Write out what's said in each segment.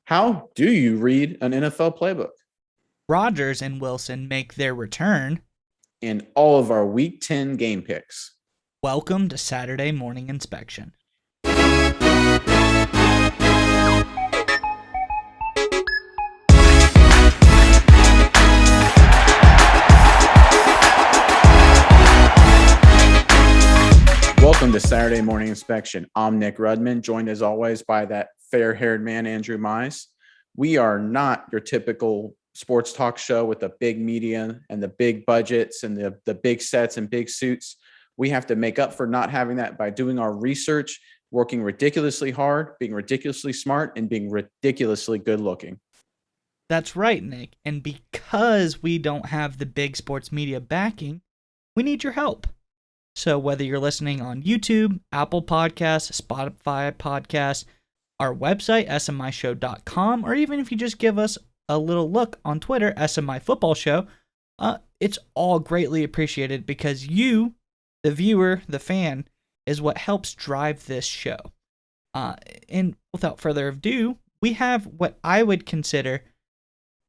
How do you read an NFL playbook? Rodgers and Wilson make their return. In all of our Week 10 game picks. Welcome to Saturday Morning Inspection. Welcome to Saturday Morning Inspection. I'm Nick Rudman, joined as always by that fair-haired man, Andrew Mize. We are not your typical sports talk show with the big media and the big budgets and the big sets and big suits. We have to make up for not having that by doing our research, working ridiculously hard, being ridiculously smart, and being ridiculously good looking. That's right, Nick. And because we don't have the big sports media backing, we need your help. So whether you're listening on YouTube, Apple Podcasts, Spotify Podcasts, our website, smishow.com, or even if you just give us a little look on Twitter, SMI Football Show, it's all greatly appreciated because you, the viewer, the fan, is what helps drive this show. And without further ado, we have what I would consider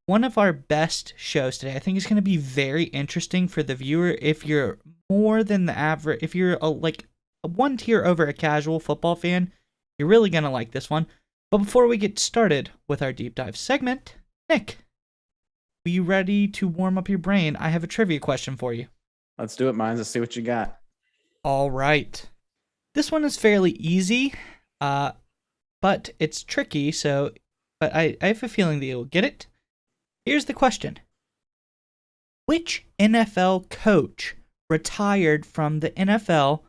one of our best shows today. I think it's going to be very interesting for the viewer if you're more than the average, if you're like one tier over a casual football fan, you're really going to like this one. But before we get started with our deep dive segment, Nick, are you ready to warm up your brain? I have a trivia question for you. Let's do it, Mines. Let's see what you got. All right. This one is fairly easy, but it's tricky, but I have a feeling that you'll get it. Here's the question. Which NFL coach retired from the NFL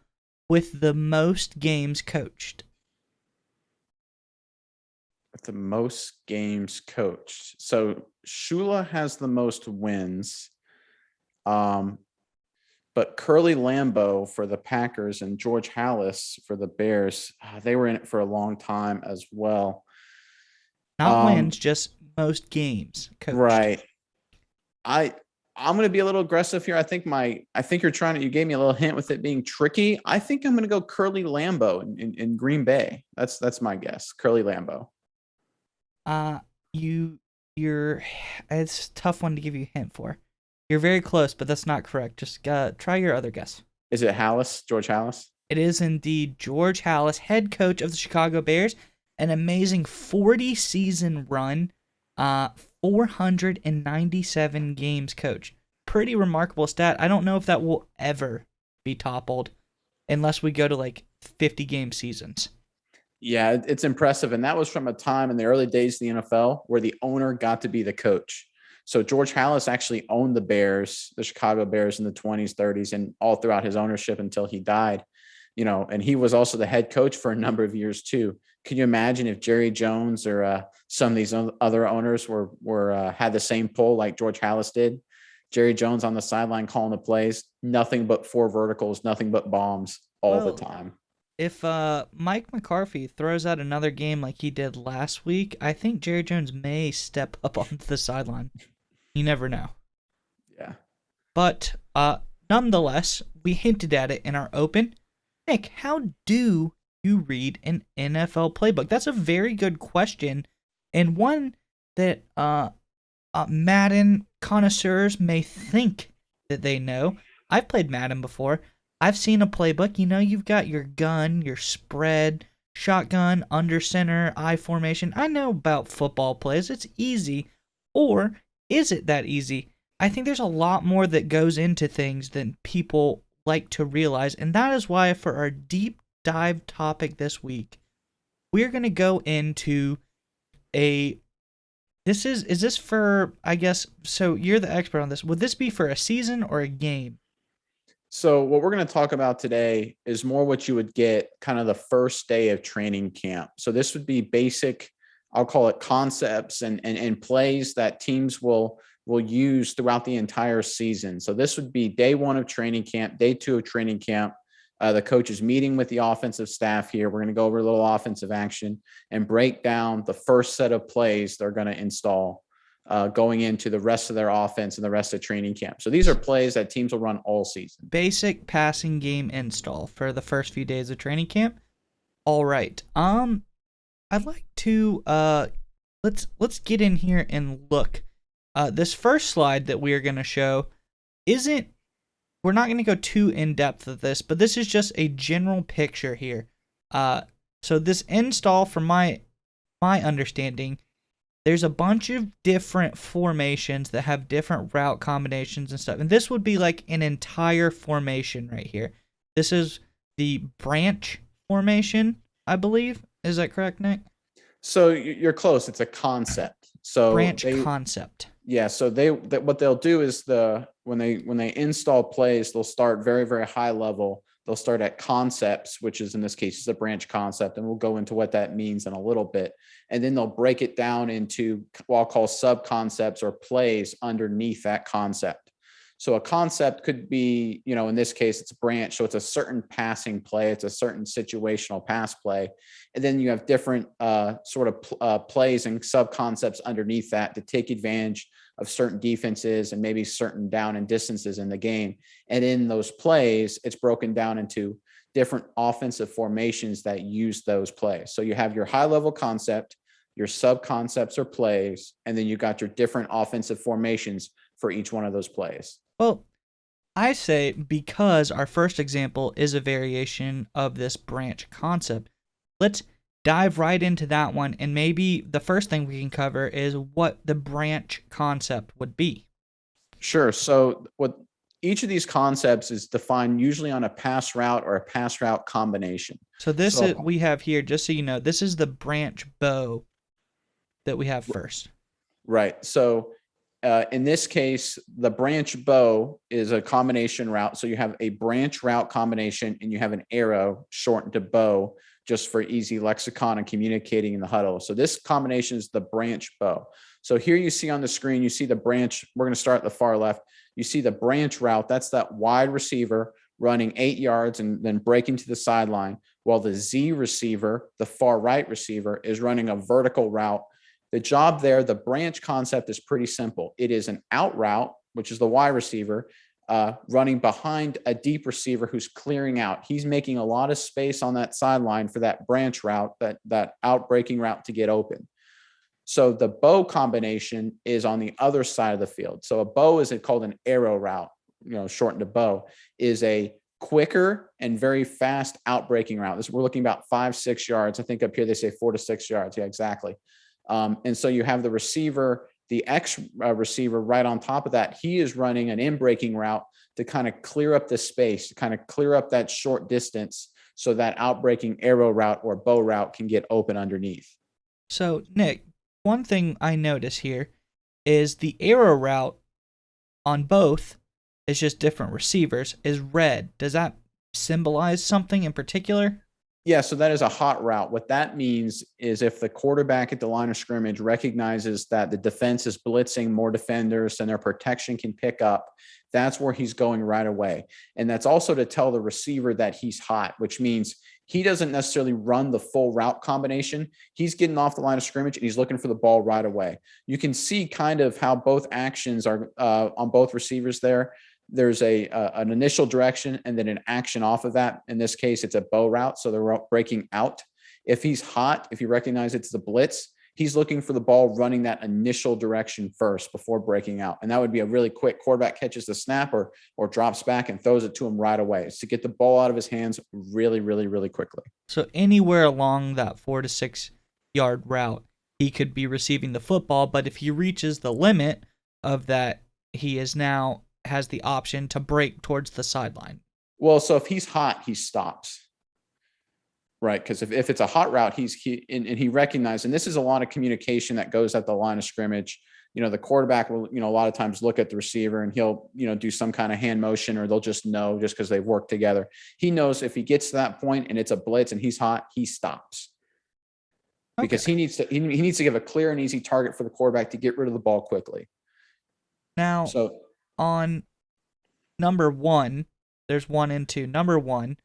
with the most games coached? With the most games coached. So Shula has the most wins. But Curly Lambeau for the Packers and George Halas for the Bears, they were in it for a long time as well. Not wins, just most games coached. Right. I'm going to be a little aggressive here. I think you gave me a little hint with it being tricky. I think I'm going to go Curly Lambeau in Green Bay. That's my guess. Curly Lambeau. It's a tough one to give you a hint for. You're very close, but that's not correct. Just try your other guess. Is it Halas, George Halas? It is indeed George Halas, head coach of the Chicago Bears. An amazing 40-season run, 497 games coached. Pretty remarkable stat. I don't know if that will ever be toppled unless we go to like 50-game seasons. Yeah, it's impressive. And that was from a time in the early days of the NFL where the owner got to be the coach. So George Halas actually owned the Chicago Bears in the 20s, 30s, and all throughout his ownership until he died. And he was also the head coach for a number of years too. Can you imagine if Jerry Jones or some of these other owners were had the same pull like George Halas did? Jerry Jones on the sideline calling the plays, nothing but four verticals, nothing but bombs all the time. If Mike McCarthy throws out another game like he did last week, I think Jerry Jones may step up onto the sideline. You never know. Yeah. But nonetheless, we hinted at it in our open. Nick, how do you read an NFL playbook? That's a very good question, and one that Madden connoisseurs may think that they know. I've played Madden before. I've seen a playbook. You've got your gun, your spread, shotgun, under center, I formation. I know about football plays. It's easy. Or is it that easy? I think there's a lot more that goes into things than people like to realize, and that is why for our deep dive topic this week, we're going to go into is this for, I guess, so you're the expert on this. Would this be for a season or a game? So what we're going to talk about today is more what you would get kind of the first day of training camp. So this would be basic, I'll call it concepts and plays that teams will use throughout the entire season. So this would be day one of training camp, day two of training camp. The coach is meeting with the offensive staff here. We're going to go over a little offensive action and break down the first set of plays they're going to install going into the rest of their offense and the rest of training camp. So these are plays that teams will run all season. Basic passing game install for the first few days of training camp. All right. I'd like to let's get in here and look. This first slide that we are going to show isn't. We're not going to go too in depth with this, but this is just a general picture here. So this install, from my understanding, there's a bunch of different formations that have different route combinations and stuff. And this would be like an entire formation right here. This is the branch formation, I believe. Is that correct, Nick? So you're close. It's a concept. So Branch concept. yeah. So what they'll do is when they install plays, they'll start very, very high level. They'll start at concepts, which is in this case is a branch concept, and we'll go into what that means in a little bit. And then they'll break it down into what I'll call sub concepts or plays underneath that concept. So a concept could be, in this case, it's a branch. So it's a certain passing play. It's a certain situational pass play. And then you have different plays and sub concepts underneath that to take advantage of certain defenses and maybe certain down and distances in the game. And in those plays, it's broken down into different offensive formations that use those plays. So you have your high level concept, your sub concepts or plays, and then you got your different offensive formations for each one of those plays. Well, I say because our first example is a variation of this branch concept, let's dive right into that one. And maybe the first thing we can cover is what the branch concept would be. Sure. So what each of these concepts is defined usually on a pass route or a pass route combination. So is we have here, just so you know, this is the branch bow that we have first. Right. So in this case, the branch bow is a combination route. So you have a branch route combination and you have an arrow shortened to bow just for easy lexicon and communicating in the huddle. So this combination is the branch bow. So here you see on the screen, you see the branch. We're going to start at the far left. You see the branch route. That's that wide receiver running 8 yards and then breaking to the sideline, while the Z receiver, the far right receiver, is running a vertical route. The job there, the branch concept is pretty simple. It is an out route, which is the Y receiver, running behind a deep receiver who's clearing out. He's making a lot of space on that sideline for that branch route, that out breaking route to get open. So the bow combination is on the other side of the field. So a bow is called an arrow route, shortened to bow, is a quicker and very fast out breaking route. We're looking about 5-6 yards. I think up here they say 4 to 6 yards. Yeah, exactly. And so you have the receiver, the X receiver right on top of that. He is running an in-breaking route to kind of clear up the space, to kind of clear up that short distance so that out-breaking arrow route or bow route can get open underneath. So, Nick, one thing I notice here is the arrow route on both is just different receivers is red. Does that symbolize something in particular? Yeah, so that is a hot route. What that means is if the quarterback at the line of scrimmage recognizes that the defense is blitzing more defenders and their protection can pick up, that's where he's going right away. And that's also to tell the receiver that he's hot, which means he doesn't necessarily run the full route combination. He's getting off the line of scrimmage and he's looking for the ball right away. You can see kind of how both actions are on both receivers there. There's an initial direction and then an action off of that. In this case, it's a bow route, so they're breaking out. If he's hot, if you recognize it's the blitz, he's looking for the ball running that initial direction first before breaking out. And that would be a really quick quarterback catches the snap or drops back and throws it to him right away. It's to get the ball out of his hands really, really, really quickly. So anywhere along that 4 to 6 yard route, he could be receiving the football, but if he reaches the limit of that, he is now has the option to break towards the sideline. Well, so if he's hot, he stops. Right, because if it's a hot route, he recognizes, and this is a lot of communication that goes at the line of scrimmage. The quarterback will, a lot of times look at the receiver and he'll, do some kind of hand motion, or they'll just know just because they've worked together. He knows if he gets to that point and it's a blitz and he's hot, he stops. Okay. Because he needs to give a clear and easy target for the quarterback to get rid of the ball quickly. Now, on number 1, there's 1 and 2. Number 1,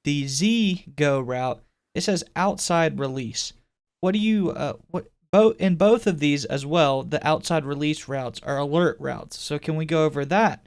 the Z go route, it says outside release. What do you in both of these as well, the outside release routes are alert routes. So can we go over that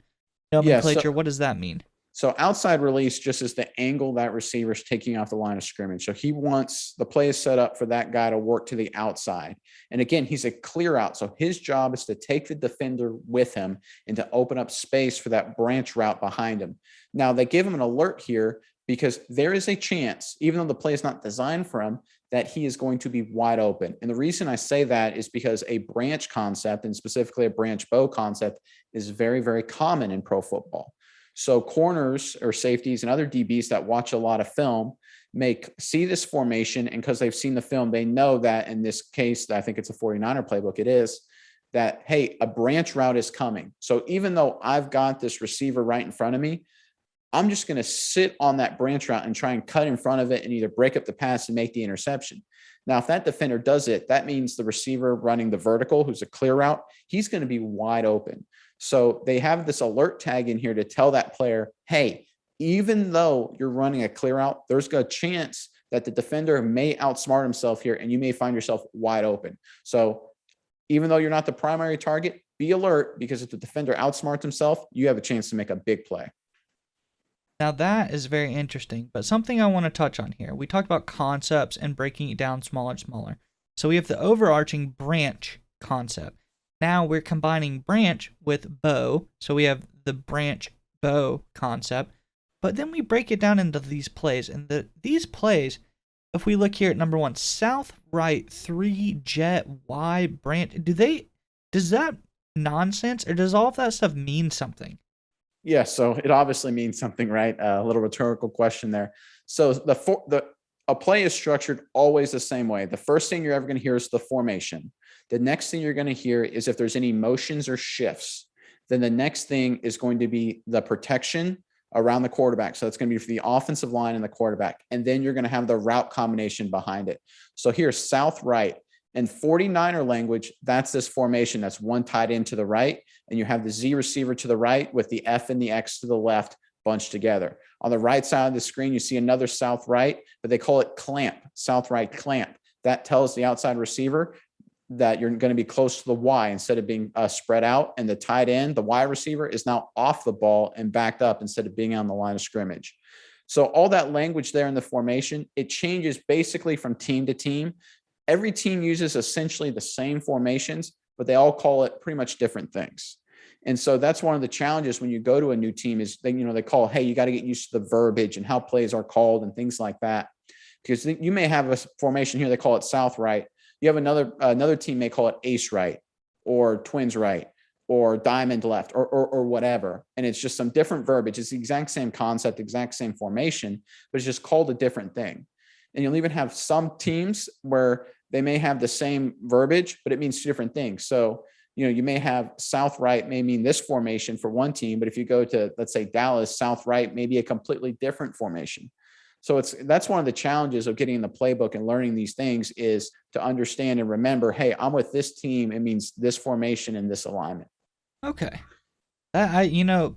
nomenclature? What does that mean? So outside release just is the angle that receiver's taking off the line of scrimmage. So he wants the play is set up for that guy to work to the outside. And again, he's a clear out. So his job is to take the defender with him and to open up space for that branch route behind him. Now they give him an alert here because there is a chance, even though the play is not designed for him, that he is going to be wide open. And the reason I say that is because a branch concept, and specifically a branch bow concept, is very, very common in pro football. So corners or safeties and other DBs that watch a lot of film see this formation, and because they've seen the film, they know that in this case, I think it's a 49er playbook, it is that, hey, a branch route is coming. So even though I've got this receiver right in front of me, I'm just going to sit on that branch route and try and cut in front of it and either break up the pass and make the interception. Now, if that defender does it, that means the receiver running the vertical, who's a clear route, he's going to be wide open. So they have this alert tag in here to tell that player, hey, even though you're running a clear out, there's a chance that the defender may outsmart himself here and you may find yourself wide open. So even though you're not the primary target, be alert, because if the defender outsmarts himself, you have a chance to make a big play. Now that is very interesting, but something I want to touch on here. We talked about concepts and breaking it down smaller and smaller. So we have the overarching branch concept. Now we're combining branch with bow. So we have the branch bow concept, but then we break it down into these plays. And these plays, if we look here at number 1, south, right, 3, jet, Y, branch, does that nonsense, or does all of that stuff mean something? Yeah, so it obviously means something, right? A little rhetorical question there. So a play is structured always the same way. The first thing you're ever going to hear is the formation. The next thing you're going to hear is if there's any motions or shifts. Then the next thing is going to be the protection around the quarterback. So it's going to be for the offensive line and the quarterback. And then you're going to have the route combination behind it. So here's south, right. In 49er language, that's this formation. That's one tight end to the right, and you have the Z receiver to the right with the F and the X to the left bunched together. On the right side of the screen, you see another south right, but they call it clamp, south right clamp. That tells the outside receiver that you're going to be close to the Y instead of being spread out, and the tight end, the Y receiver, is now off the ball and backed up instead of being on the line of scrimmage. So all that language there in the formation, it changes basically from team to team. Every team uses essentially the same formations, but they all call it pretty much different things. And so that's one of the challenges when you go to a new team is they call, hey, you got to get used to the verbiage and how plays are called and things like that. Because you may have a formation here, they call it south right. You have another team may call it ace right or twins right or diamond left or whatever. And it's just some different verbiage. It's the exact same concept, exact same formation, but it's just called a different thing. And you'll even have some teams where they may have the same verbiage, but it means two different things. So, you may have south right may mean this formation for one team, but if you go to, let's say, Dallas, south right may be a completely different formation. So that's one of the challenges of getting in the playbook and learning these things is to understand and remember, hey, I'm with this team. It means this formation and this alignment. Okay.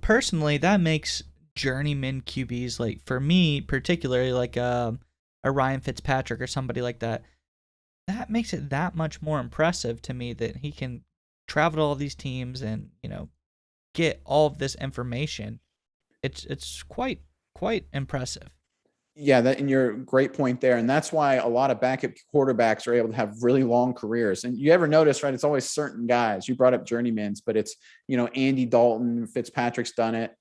Personally, that makes journeyman QBs, like for me particularly, like a Ryan Fitzpatrick or somebody like that, that makes it that much more impressive to me that he can travel to all these teams and, get all of this information. It's quite impressive. Yeah, and you're a great point there. And that's why a lot of backup quarterbacks are able to have really long careers. And you ever notice, right, it's always certain guys. You brought up journeymans, but it's, Andy Dalton, Fitzpatrick's done it.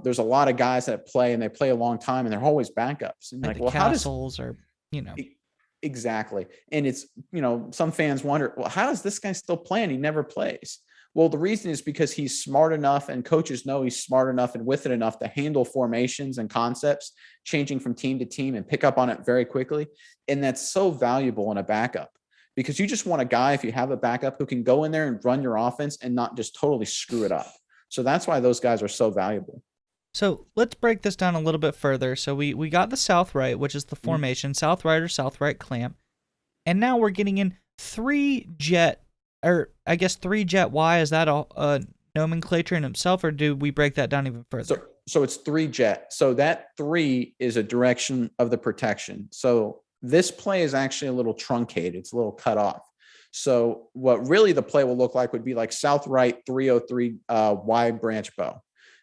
There's a lot of guys that play and they play a long time and they're always backups. And like well, Castles or Exactly. And it's, some fans wonder, well, how does this guy still play and he never plays? Well, the reason is because he's smart enough and coaches know he's smart enough and with it enough to handle formations and concepts changing from team to team and pick up on it very quickly. And that's so valuable in a backup because you just want a guy, if you have a backup, who can go in there and run your offense and not just totally screw it up. So that's why those guys are so valuable. So let's break this down a little bit further. So we got the south right, which is the formation, south right or south right clamp. And now we're getting in 3 jet Y. Is that a nomenclature in itself, or do we break that down even further? So it's 3 jet. So that 3 is a direction of the protection. So this play is actually a little truncated. It's a little cut off. So what really the play will look like would be like south right 303 Y branch bow.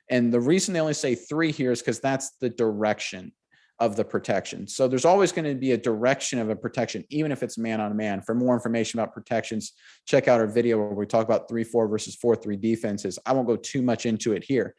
And the reason they only say 3 here is because that's the direction of the protection. So there's always going to be a direction of a protection, even if it's man on man. For more information about protections, check out our video where we talk about 3-4 versus 4-3 defenses. I won't go too much into it here.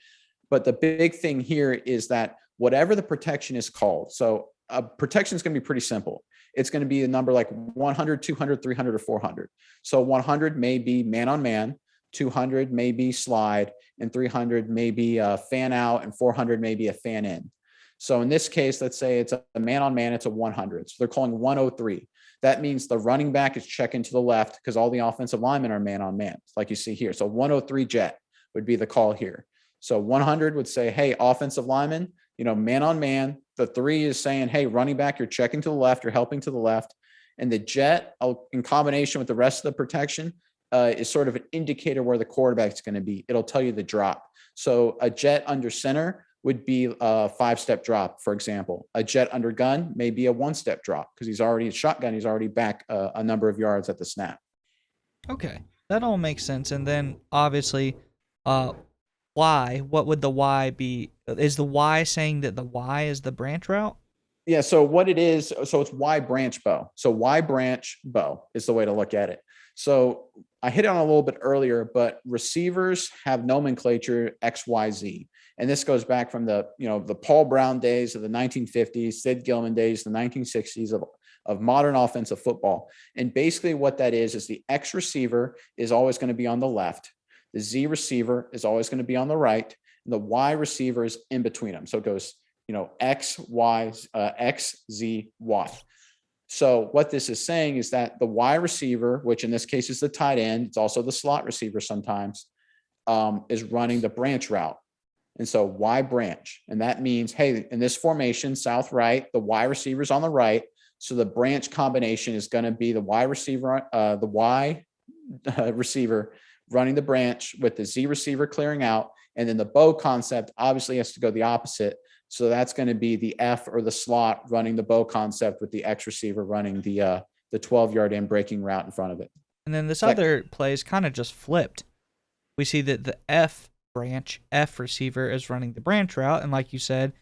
But the big thing here is that whatever the protection is called, so a protection is going to be pretty simple. It's going to be a number like 100, 200, 300, or 400. So 100 may be man on man, 200 may be slide, and 300 may be a fan out, and 400 may be a fan in. So in this case, let's say it's a man on man, it's a 100. So they're calling 103. That means the running back is checking to the left because all the offensive linemen are man on man, like you see here. So 103 jet would be the call here. So 100 would say, hey, offensive lineman, man on man. The 3 is saying, hey, running back, you're checking to the left, you're helping to the left. And the jet, in combination with the rest of the protection, is sort of an indicator where the quarterback is going to be. It'll tell you the drop. So a jet under center would be a 5-step drop, for example. A jet under gun may be a 1-step drop because he's already a shotgun. He's already back a number of yards at the snap. Okay, that all makes sense. And then obviously, Y, what would the Y be? Is the Y saying that the Y is the branch route? Yeah, so what it is, so it's Y branch bow. So Y branch bow is the way to look at it. So I hit on a little bit earlier, but receivers have nomenclature XYZ. And this goes back from the Paul Brown days of the 1950s, Sid Gilman days, the 1960s of modern offensive football. And basically what that is the X receiver is always going to be on the left. The Z receiver is always going to be on the right. And the Y receiver is in between them. So it goes, X, Y, X, Z, Y. So what this is saying is that the Y receiver, which in this case is the tight end, it's also the slot receiver sometimes, is running the branch route. And so Y branch. And that means, hey, in this formation, south right, the Y receiver is on the right. So the branch combination is going to be the Y receiver, receiver running the branch with the Z receiver clearing out. And then the bow concept obviously has to go the opposite. So that's going to be the F or the slot running the bow concept with the X receiver running the 12-yard in breaking route in front of it. And then this other play is kind of just flipped. We see that the F receiver is running the branch route. And like you said,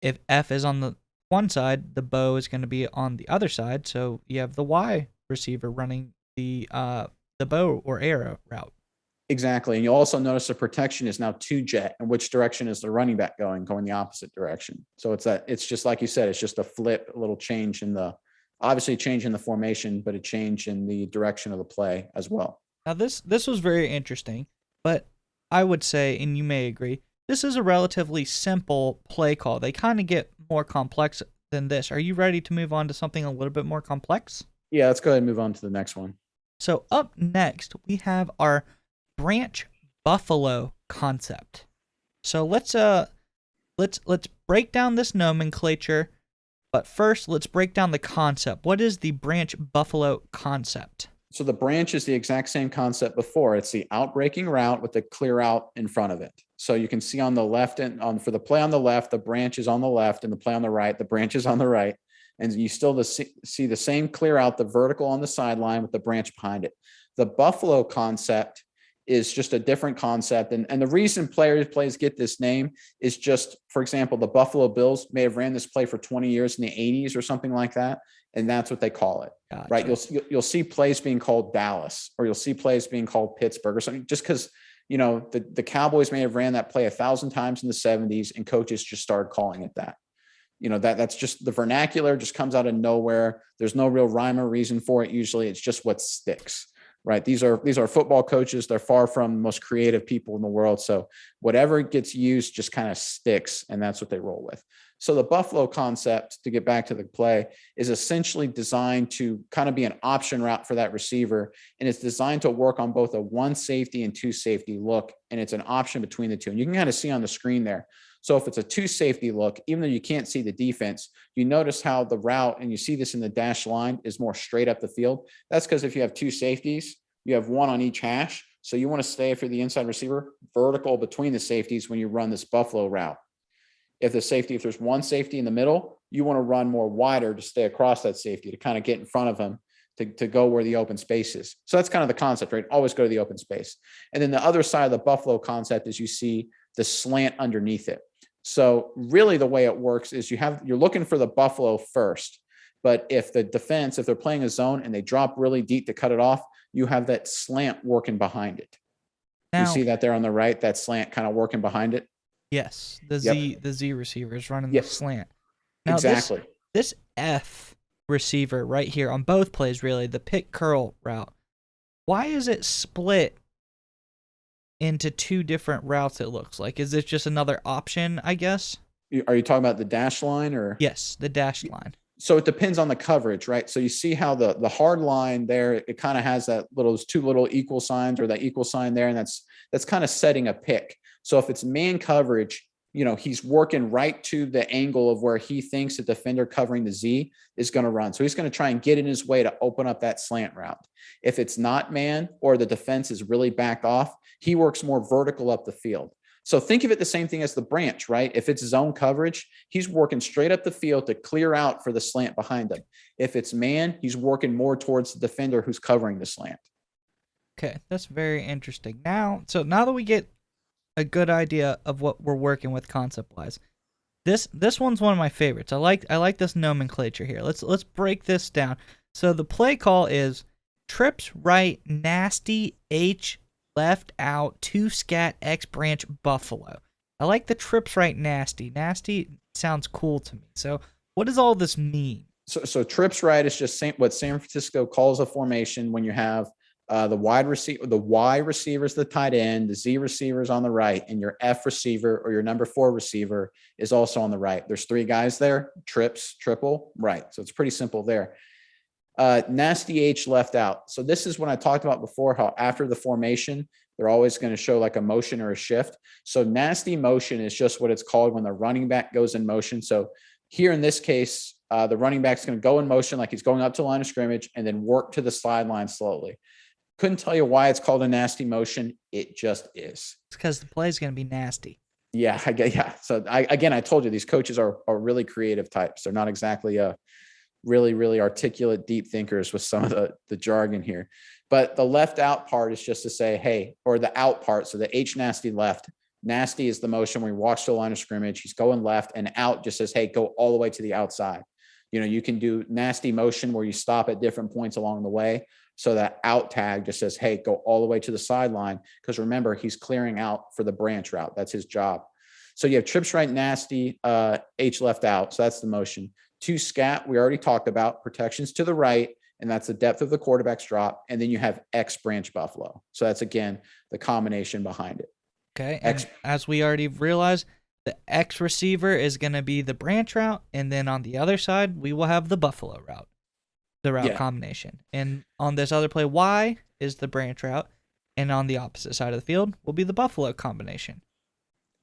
if F is on the one side, the bow is going to be on the other side. So you have the Y receiver running the bow or arrow route. Exactly. And you'll also notice the protection is now 2 jet. And which direction is the running back going the opposite direction. So it's just like you said, it's just a flip, a little change in the formation, but a change in the direction of the play as well. Now this was very interesting, but I would say, and you may agree, this is a relatively simple play call. They kind of get more complex than this. Are you ready to move on to something a little bit more complex? Yeah, let's go ahead and move on to the next one. So up next, we have our branch buffalo concept. So let's break down this nomenclature, but first let's break down the concept. What is the branch buffalo concept? So the branch is the exact same concept before. It's the outbreaking route with the clear out in front of it. So you can see on the left and for the play on the left, the branch is on the left, and the play on the right, the branch is on the right. And you still see the same clear out, the vertical on the sideline with the branch behind it. The buffalo concept is just a different concept. And the reason plays get this name is just, for example, the Buffalo Bills may have ran this play for 20 years in the 80s or something like that. And that's what they call it, gotcha. Right? You'll see plays being called Dallas, or you'll see plays being called Pittsburgh or something, just because, the Cowboys may have ran that play 1,000 times in the 70s and coaches just started calling it that. That's just the vernacular just comes out of nowhere. There's no real rhyme or reason for it. Usually it's just what sticks. Right. These are football coaches. They're far from the most creative people in the world. So whatever gets used just kind of sticks, and that's what they roll with. So the buffalo concept, to get back to the play, is essentially designed to kind of be an option route for that receiver. And it's designed to work on both a 1 safety and 2 safety look. And it's an option between the two. And you can kind of see on the screen there. So if it's a 2 safety look, even though you can't see the defense, you notice how the route, and you see this in the dashed line, is more straight up the field. That's because if you have 2 safeties, you have 1 on each hash. So you want to stay, if you're the inside receiver, vertical between the safeties when you run this buffalo route. If there's 1 safety in the middle, you want to run more wider to stay across that safety, to kind of get in front of him, to go where the open space is. So that's kind of the concept, right? Always go to the open space. And then the other side of the buffalo concept is you see the slant underneath it. So really the way it works is you're looking for the buffalo first. But if the defense, if they're playing a zone and they drop really deep to cut it off, you have that slant working behind it. You Now, see that there on the right, that slant kind of working behind it? yes, Yep. the Z receiver is running the Yep. slant. Now Exactly. this F receiver right here on both plays, really, the pick curl route. Why is it split into two different routes? It looks like. Is this just another option, I guess? Are you talking about the dash line or? Yes, the dashed line. So it depends on the coverage, right? So you see how the hard line there, it kind of has those two little equal signs or that equal sign there, and that's kind of setting a pick. So if it's man coverage, he's working right to the angle of where he thinks the defender covering the Z is going to run. So he's going to try and get in his way to open up that slant route. If it's not man or the defense is really backed off, he works more vertical up the field. So think of it the same thing as the branch, right? If it's zone coverage, he's working straight up the field to clear out for the slant behind him. If it's man, he's working more towards the defender who's covering the slant. Okay, that's very interesting. Now that we get a good idea of what we're working with concept-wise, this one's one of my favorites. I like this nomenclature here. Let's break this down. So the play call is trips right, nasty, H left out, 2 scat, X branch, buffalo. I like the trips right, nasty. Nasty sounds cool to me. So what does all this mean? So trips right is just what San Francisco calls a formation when you have the Y receiver is the tight end, the Z receiver is on the right, and your F receiver or your number 4 receiver is also on the right. There's 3 guys there, trips, triple, right. So it's pretty simple there. Nasty H left out. So this is when I talked about before, how after the formation, they're always going to show like a motion or a shift. So nasty motion is just what it's called when the running back goes in motion. So here in this case, the running back's going to go in motion like he's going up to the line of scrimmage and then work to the sideline slowly. Couldn't tell you why it's called a nasty motion. It just is. It's because the play is going to be nasty. Yeah, So I told you these coaches are really creative types. They're not exactly really, really articulate, deep thinkers with some of the jargon here. But the left out part is just to say, hey, or the out part. So the H nasty left. Nasty is the motion where he walks to the line of scrimmage. He's going left, and out just says, hey, go all the way to the outside. You can do nasty motion where you stop at different points along the way. So that out tag just says, hey, go all the way to the sideline. Because remember, he's clearing out for the branch route. That's his job. So you have trips right, nasty, H left out. So that's the motion. 2 scat, we already talked about. Protections to the right, and that's the depth of the quarterback's drop. And then you have X branch buffalo. So that's, again, the combination behind it. Okay, and as we already realized, the X receiver is going to be the branch route, and then on the other side, we will have the buffalo route, the route combination. And on this other play, Y is the branch route, and on the opposite side of the field will be the buffalo combination.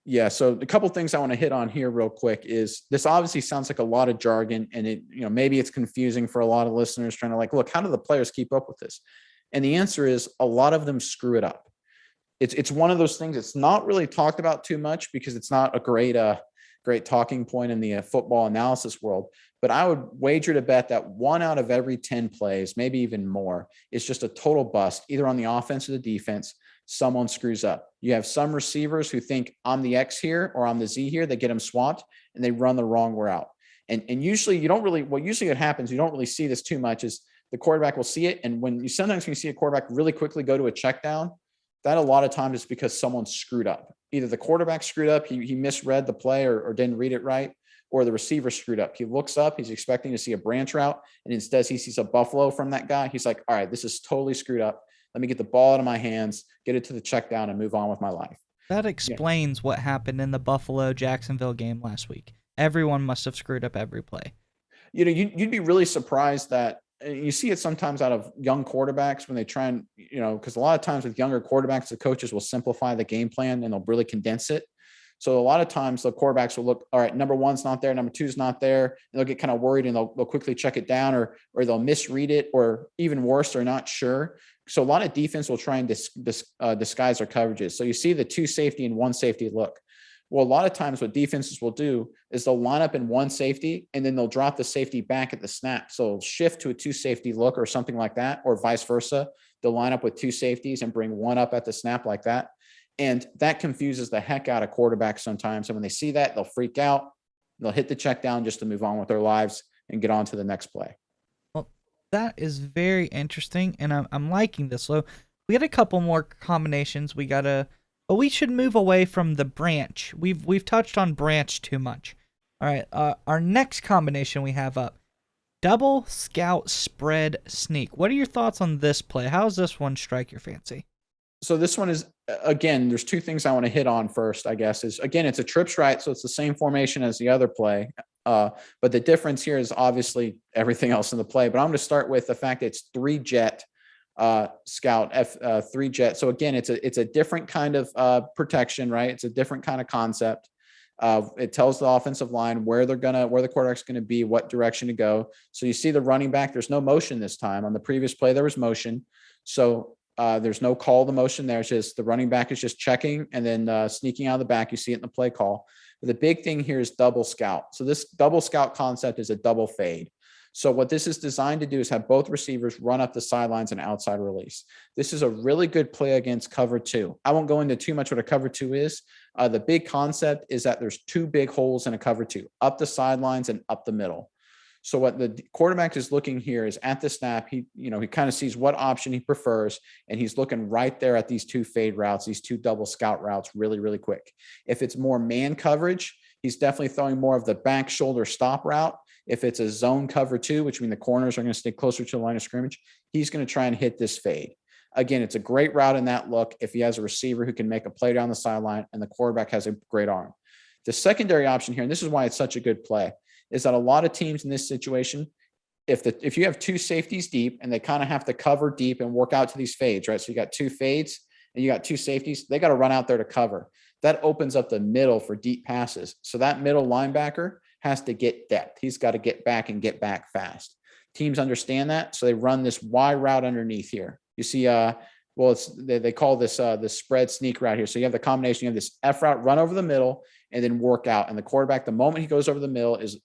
Yeah, so a couple things I want to hit on here real quick is this obviously sounds like a lot of jargon, and it, maybe it's confusing for a lot of listeners trying to look, how do the players keep up with this? And the answer is a lot of them screw it up. It's one of those things it's not really talked about too much because it's not a great talking point in the football analysis world. But I would wager to bet that 1 out of every 10 plays, maybe even more, is just a total bust, either on the offense or the defense. Someone screws up. You have some receivers who think I'm the X here or I'm the Z here. They get them swapped and they run the wrong route. And usually usually what happens, you don't really see this too much, is the quarterback will see it. And sometimes when you see a quarterback really quickly go to a check down, that a lot of times is because someone screwed up. Either the quarterback screwed up, he misread the play or didn't read it right, or the receiver screwed up. He looks up, he's expecting to see a branch route, and instead he sees a buffalo from that guy. He's like, all right, this is totally screwed up. Let me get the ball out of my hands, get it to the check down, and move on with my life. That explains what happened in the Buffalo-Jacksonville game last week. Everyone must have screwed up every play. You'd be really surprised that you see it sometimes out of young quarterbacks when they try and, because a lot of times with younger quarterbacks, the coaches will simplify the game plan and they'll really condense it. So a lot of times the quarterbacks will look, all right, number 1's not there, number 2's not there. And they'll get kind of worried and they'll quickly check it down or they'll misread it, or even worse, they're not sure. So a lot of defense will try and disguise their coverages. So you see the 2 safety and 1 safety look. Well, a lot of times what defenses will do is they'll line up in 1 safety and then they'll drop the safety back at the snap. So it'll shift to a 2 safety look or something like that, or vice versa. They'll line up with 2 safeties and bring 1 up at the snap like that. And that confuses the heck out of quarterbacks sometimes. And when they see that, they'll freak out. They'll hit the check down just to move on with their lives and get on to the next play. Well, that is very interesting, and I'm liking this. So we got a couple more combinations. But we should move away from the branch. We've touched on branch too much. All right, our next combination we have up: double scout spread sneak. What are your thoughts on this play? How does this one strike your fancy? So this one is, again, there's two things I want to hit on first, I guess, is again, it's a trips right. So it's the same formation as the other play. But the difference here is obviously everything else in the play. But I'm going to start with the fact that it's 3-jet scout, 3-jet. So again, it's a different kind of protection, right? It's a different kind of concept. It tells the offensive line where the quarterback's going to be, what direction to go. So you see the running back, there's no motion this time. On the previous play, there was motion. So there's no call to motion there. It's just the running back is just checking and then sneaking out of the back. You see it in the play call. But the big thing here is double scout. So this double scout concept is a double fade. So what this is designed to do is have both receivers run up the sidelines and outside release. This is a really good play against cover 2. I won't go into too much what a cover 2 is. The big concept is that there's 2 big holes in a cover 2, up the sidelines and up the middle. So what the quarterback is looking here is at the snap, he kind of sees what option he prefers, and he's looking right there at these 2 fade routes, these 2 double scout routes really, really quick. If it's more man coverage, he's definitely throwing more of the back shoulder stop route. If it's a zone cover 2, which means the corners are going to stay closer to the line of scrimmage, he's going to try and hit this fade. Again, it's a great route in that look if he has a receiver who can make a play down the sideline and the quarterback has a great arm. The secondary option here, and this is why it's such a good play, is that a lot of teams in this situation, if you have 2 safeties deep and they kind of have to cover deep and work out to these fades, right? So you got 2 fades and you got 2 safeties, they got to run out there to cover. That opens up the middle for deep passes. So that middle linebacker has to get depth. He's got to get back and get back fast. Teams understand that, so they run this Y route underneath here. You see, they call this the spread sneak route here. So you have the combination, you have this F route, run over the middle, and then work out. And the quarterback, the moment he goes over the middle, is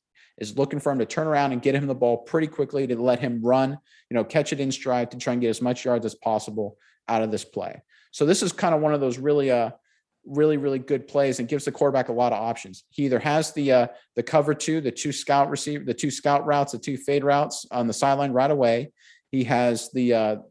looking for him to turn around and get him the ball pretty quickly to let him run, catch it in stride to try and get as much yards as possible out of this play. So this is kind of one of those really, really good plays and gives the quarterback a lot of options. He either has the cover 2, the 2 scout receiver, the 2 scout routes, the 2 fade routes on the sideline right away. He has the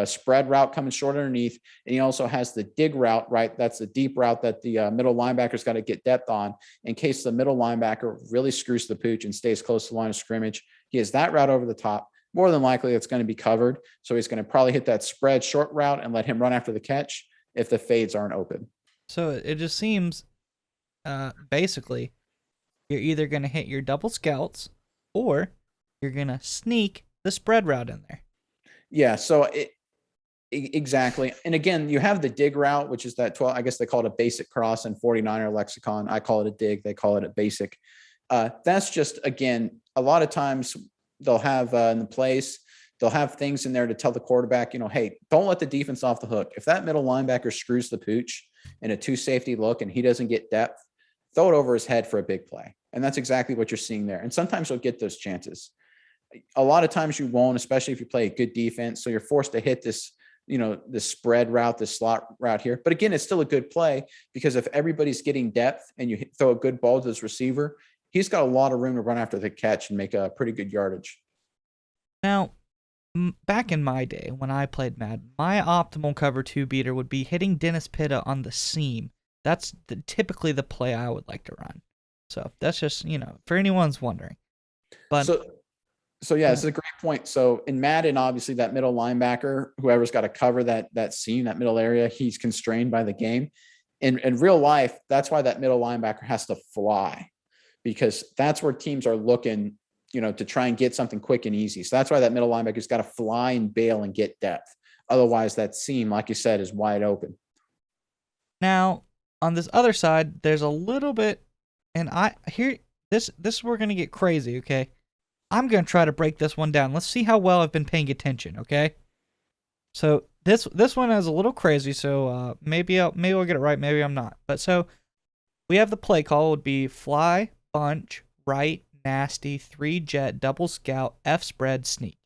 spread route coming short underneath, and he also has the dig route, right? That's the deep route that the middle linebacker's got to get depth on in case the middle linebacker really screws the pooch and stays close to the line of scrimmage. He has that route over the top. More than likely, it's going to be covered. So he's going to probably hit that spread short route and let him run after the catch if the fades aren't open. So it just seems basically you're either going to hit your double scouts or you're going to sneak the spread route in there. Yeah, so exactly. And again, you have the dig route, which is that 12, I guess they call it a basic cross in 49er lexicon. I call it a dig. They call it a basic. That's just, again, a lot of times they'll have in the place, they'll have things in there to tell the quarterback, hey, don't let the defense off the hook. If that middle linebacker screws the pooch in a 2 safety look and he doesn't get depth, throw it over his head for a big play. And that's exactly what you're seeing there. And sometimes you'll get those chances. A lot of times you won't, especially if you play a good defense. So you're forced to hit this, this spread route, this slot route here. But again, it's still a good play because if everybody's getting depth and you throw a good ball to this receiver, he's got a lot of room to run after the catch and make a pretty good yardage. Now, back in my day when I played Madden, my optimal cover 2 beater would be hitting Dennis Pitta on the seam. That's typically the play I would like to run. So that's just, for anyone's wondering. But So yeah, this is a great point. So in Madden, obviously that middle linebacker, whoever's got to cover that seam, that middle area, he's constrained by the game. In real life, that's why that middle linebacker has to fly, because that's where teams are looking, to try and get something quick and easy. So that's why that middle linebacker's got to fly and bail and get depth. Otherwise, that seam, like you said, is wide open. Now, on this other side, there's a little bit, and this we're gonna get crazy, okay? I'm going to try to break this one down. Let's see how well I've been paying attention, okay? So this one is a little crazy, so maybe I'll get it right, maybe I'm not. But so we have the play call would be fly, bunch, right, nasty, 3-jet, double scout, F spread, sneak.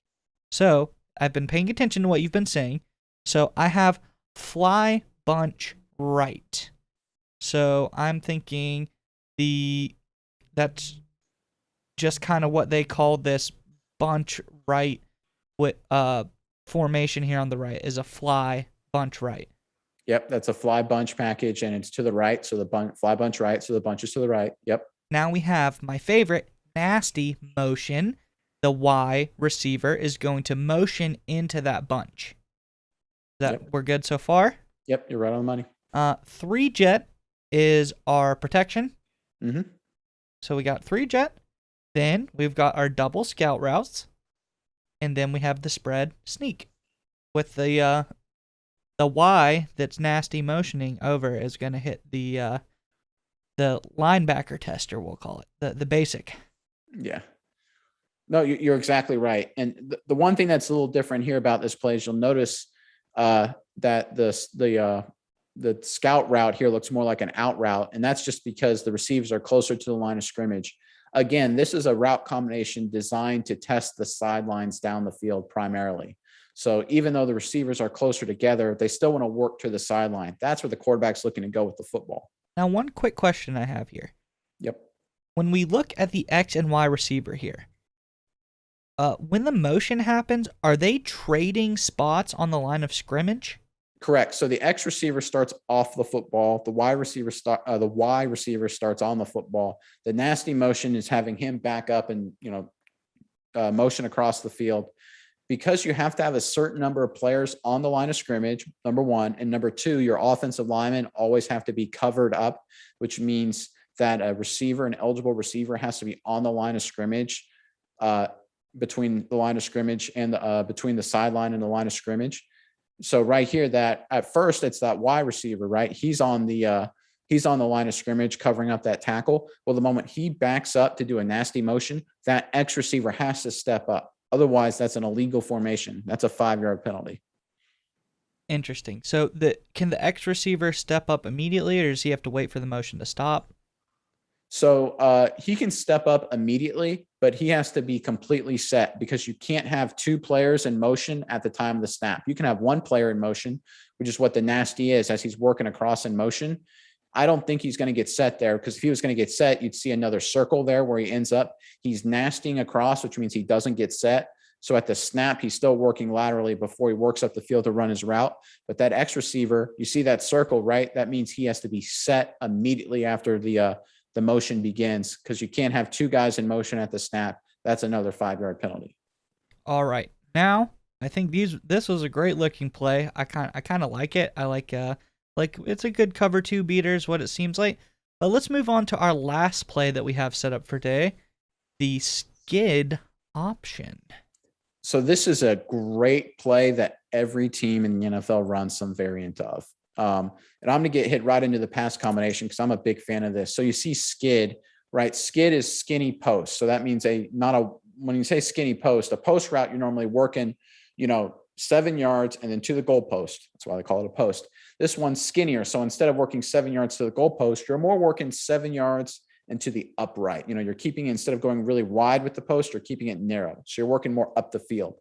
So I've been paying attention to what you've been saying. So I have fly, bunch right. So I'm thinking that's just kind of what they call this bunch right with formation here on the right is a fly bunch right. Yep, that's a fly bunch package, and it's to the right. So the fly bunch right, so the bunch is to the right. Yep. Now we have my favorite nasty motion. The Y receiver is going to motion into that bunch. We're good so far? Yep, you're right on the money. 3 jet is our protection. Mm-hmm. So we got 3 jet. Then we've got our double scout routes. And then we have the spread sneak. With the Y that's nasty motioning over is going to hit the linebacker tester, we'll call it. The basic. Yeah. No, you're exactly right. And the one thing that's a little different here about this play is you'll notice that the scout route here looks more like an out route, and that's just because the receivers are closer to the line of scrimmage. Again, this is a route combination designed to test the sidelines down the field primarily. So even though the receivers are closer together, they still want to work to the sideline. That's where the quarterback's looking to go with the football. Now, one quick question I have here. Yep. When we look at the X and Y receiver here, when the motion happens, are they trading spots on the line of scrimmage? Correct. So the X receiver starts off the football. The Y receiver starts on the football. The nasty motion is having him back up and motion across the field, because you have to have a certain number of players on the line of scrimmage. Number one, and number two, your offensive linemen always have to be covered up, which means that an eligible receiver, has to be on the line of scrimmage, between the line of scrimmage and between the sideline and the line of scrimmage. So right here, that at first it's that Y receiver, right? He's on the line of scrimmage covering up that tackle. Well, the moment he backs up to do a nasty motion, that X receiver has to step up. Otherwise, that's an illegal formation. That's a 5-yard penalty. Interesting. So can the X receiver step up immediately, or does he have to wait for the motion to stop? So he can step up immediately, but he has to be completely set, because you can't have 2 players in motion at the time of the snap. You can have 1 player in motion, which is what the nasty is, as he's working across in motion. I don't think he's going to get set there, because if he was going to get set, you'd see another circle there where he ends up. He's nastying across, which means he doesn't get set. So at the snap, he's still working laterally before he works up the field to run his route. But that X receiver, you see that circle, right? That means he has to be set immediately after the motion begins, because you can't have 2 guys in motion at the snap. That's another 5-yard penalty. All right. Now, I think this was a great looking play. I kind of like it. I like it's a good cover 2 beater is what it seems like. But let's move on to our last play that we have set up for today, the skid option. So this is a great play that every team in the NFL runs some variant of. And I'm going to get hit right into the pass combination, because I'm a big fan of this. So you see skid, right? Skid is skinny post. So that means when you say skinny post, a post route, you're normally working, 7 yards and then to the goal post. That's why they call it a post. This one's skinnier. So instead of working 7 yards to the goal post, you're more working 7 yards and to the upright. You're keeping, instead of going really wide with the post, you're keeping it narrow. So you're working more up the field.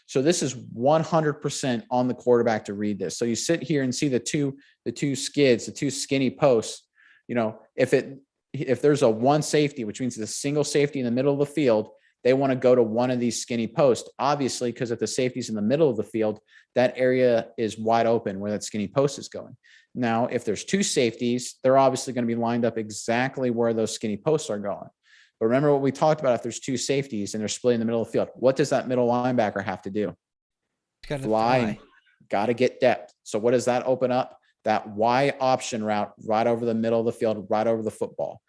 So this is 100% on the quarterback to read this. So you sit here and see the two skids, the 2 skinny posts. If there's a 1 safety, which means the single safety in the middle of the field, they want to go to one of these skinny posts, obviously, because if the safety's in the middle of the field, that area is wide open where that skinny post is going. Now, if there's 2 safeties, they're obviously going to be lined up exactly where those skinny posts are going. But remember what we talked about, if there's 2 safeties and they're split in the middle of the field, what does that middle linebacker have to do? Fly. Got to get depth. So what does that open up? That Y option route right over the middle of the field, right over the football.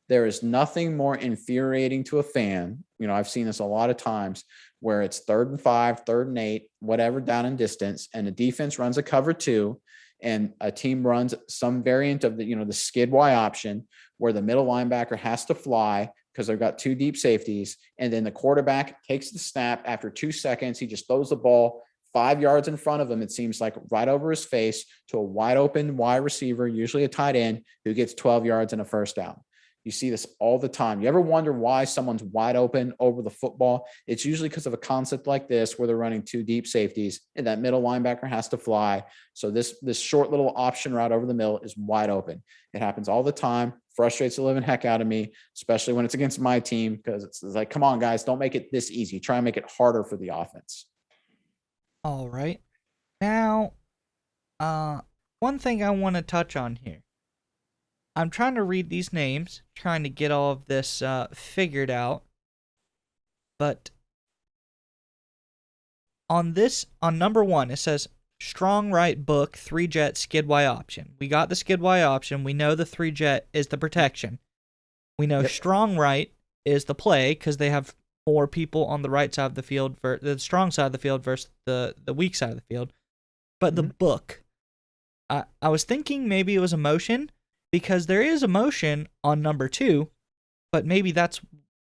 There is nothing more infuriating to a fan. I've seen this a lot of times where it's 3rd and 5, 3rd and 8, whatever, down in distance, and the defense runs a cover 2, and a team runs some variant of the skid Y option where the middle linebacker has to fly because they've got 2 deep safeties. And then the quarterback takes the snap after 2 seconds. He just throws the ball 5 yards in front of him, it seems like, right over his face to a wide open Y receiver, usually a tight end, who gets 12 yards and a first down. You see this all the time. You ever wonder why someone's wide open over the football? It's usually because of a concept like this where they're running two deep safeties and that middle linebacker has to fly. So this short little option route over the middle is wide open. It happens all the time. Frustrates the living heck out of me, especially when it's against my team, because it's like, come on, guys, don't make it this easy. Try and make it harder for the offense. All right. Now, one thing I want to touch on here. I'm trying to read these names, trying to get all of this figured out. But on number 1, it says strong right book 3-jet skid Y option. We got the skid Y option. We know the 3-jet is the protection. We know strong right is the play because they have more people on the right side of the field, for the strong side of the field versus the weak side of the field. But the book, I was thinking maybe it was a motion, because there is a motion on number 2, but maybe that's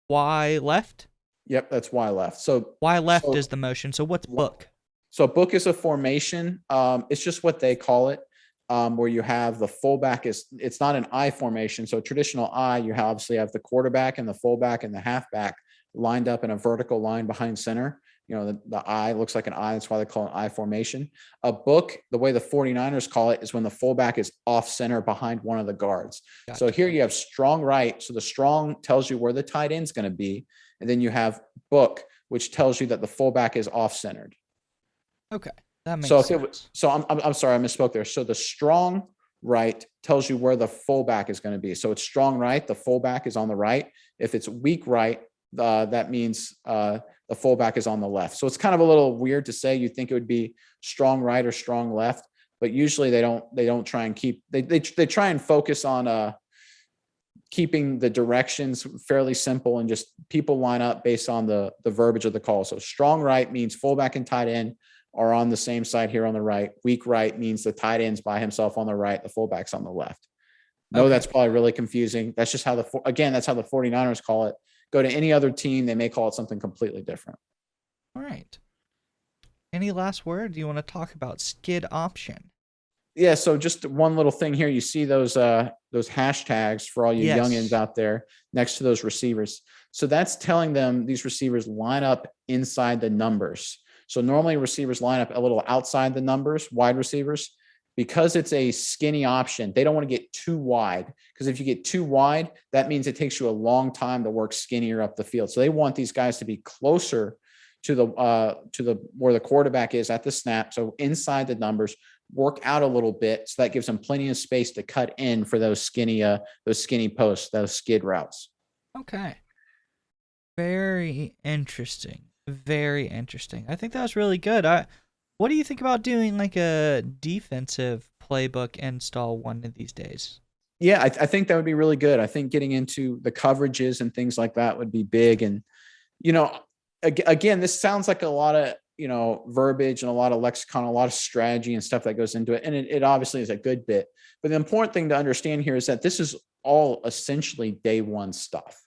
Y left. Yep, that's Y left. So Y left is the motion. So what's book? So book is a formation. It's just what they call it, where you have the fullback it's not an I formation. So traditional I, you obviously have the quarterback and the fullback and the halfback lined up in a vertical line behind center. You know, the I looks like an I. That's why they call it I formation. A book, the way the 49ers call it, is when the fullback is off center behind one of the guards. Gotcha. So here you have strong right. So the strong tells you where the tight end's going to be. And then you have book, which tells you that the fullback is off centered. Okay. That makes sense. So I'm sorry, I misspoke there. So the strong right tells you where the fullback is going to be. So it's strong right, the fullback is on the right. If it's weak right, that means the fullback is on the left. So it's kind of a little weird to say. You think it would be strong right or strong left, but usually they don't try and keep, they try and focus on keeping the directions fairly simple and just people line up based on the verbiage of the call. So strong right means fullback and tight end are on the same side here on the right. Weak right means the tight end's by himself on the right, the fullback's on the left. No, That's probably really confusing. That's just how that's how the 49ers call it. Go to any other team, they may call it something completely different. All right. Any last word? Do you want to talk about skid option? Yeah, so just one little thing here. You see those hashtags for all you youngins out there next to those receivers. So that's telling them these receivers line up inside the numbers. So normally receivers line up a little outside the numbers, wide receivers. Because it's a skinny option, they don't want to get too wide, because if you get too wide, that means it takes you a long time to work skinnier up the field. So they want these guys to be closer to the where the quarterback is at the snap. So inside the numbers, work out a little bit. So that gives them plenty of space to cut in for those skinny posts, those skid routes. Okay. Very interesting. Very interesting. I think that was really good. What do you think about doing like a defensive playbook install one of these days? Yeah, I think that would be really good. I think getting into the coverages and things like that would be big. And, again, this sounds like a lot of, verbiage and a lot of lexicon, a lot of strategy and stuff that goes into it. And it obviously is a good bit. But the important thing to understand here is that this is all essentially day one stuff.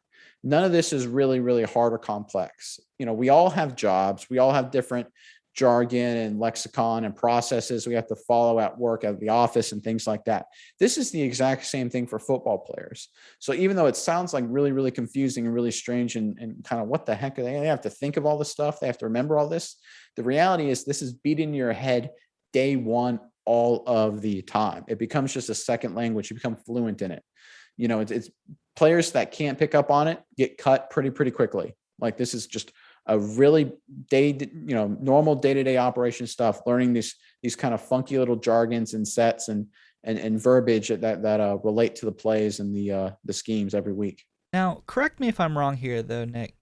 None of this is really, really hard or complex. We all have jobs. We all have different jargon and lexicon and processes we have to follow at work, at the office, and things like that. This is the exact same thing for football players. So even though it sounds like really, really confusing and really strange and kind of what the heck are they have to think of all this stuff, they have to remember all this. The reality is this is beating your head day one all of the time. It becomes just a second language. You become fluent in it. It's players that can't pick up on it get cut pretty quickly. Like this is just a really normal day-to-day operation stuff, learning these kind of funky little jargons and sets and verbiage that relate to the plays and the schemes every week. Now, correct me if I'm wrong here, though, Nick.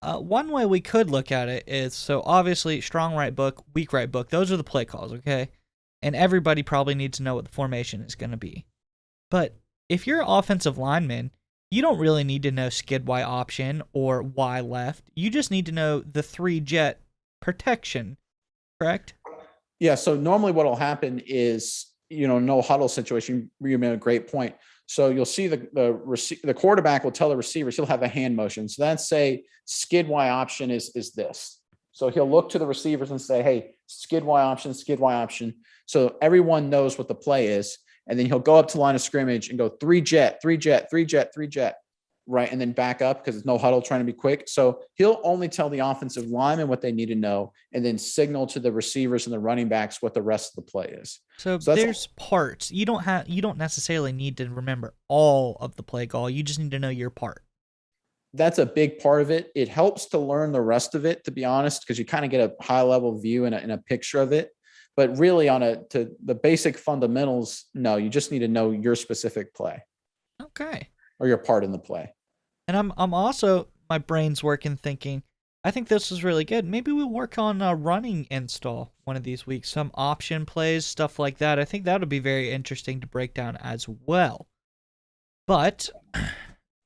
One way we could look at it is, so obviously strong right book, weak right book, those are the play calls, okay? And everybody probably needs to know what the formation is going to be. But if you're an offensive lineman, you don't really need to know skid Y option or Y left. You just need to know the 3-jet protection, correct? Yeah, so normally what will happen is, no huddle situation. You made a great point. So you'll see the quarterback will tell the receivers, he'll have a hand motion. So that's say skid Y option is this. So he'll look to the receivers and say, hey, skid Y option, skid Y option. So everyone knows what the play is. And then he'll go up to line of scrimmage and go 3-jet, 3-jet, 3-jet, 3-jet, right? And then back up because it's no huddle trying to be quick. So he'll only tell the offensive linemen what they need to know and then signal to the receivers and the running backs what the rest of the play is. So that's there's parts. You don't necessarily need to remember all of the play call. You just need to know your part. That's a big part of it. It helps to learn the rest of it, to be honest, because you kind of get a high level view and a picture of it. But really to the basic fundamentals, no, you just need to know your specific play. Okay. Or your part in the play. And I'm also, my brain's working thinking, I think this is really good. Maybe we'll work on a running install one of these weeks. Some option plays, stuff like that. I think that would be very interesting to break down as well. But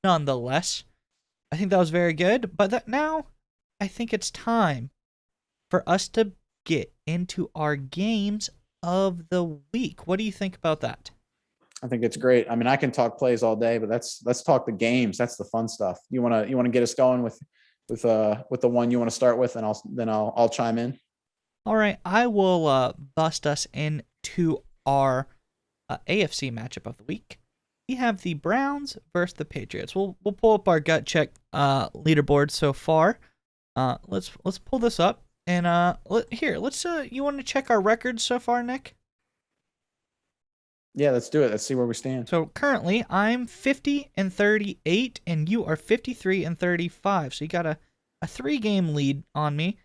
nonetheless, I think that was very good. But now I think it's time for us to get into our games of the week. What do you think about that? I think it's great. I mean, I can talk plays all day, but let's talk the games. That's the fun stuff. You want to get us going with the one you want to start with, and I'll chime in. All right, I will bust us into our AFC matchup of the week. We have the Browns versus the Patriots. We'll pull up our gut check leaderboard so far. Let's pull this up and let's you want to check our records so far, Nick? Yeah, let's do it. Let's see where we stand. So currently, I'm 50-38, and you are 53-35. So you got a 3-game lead on me.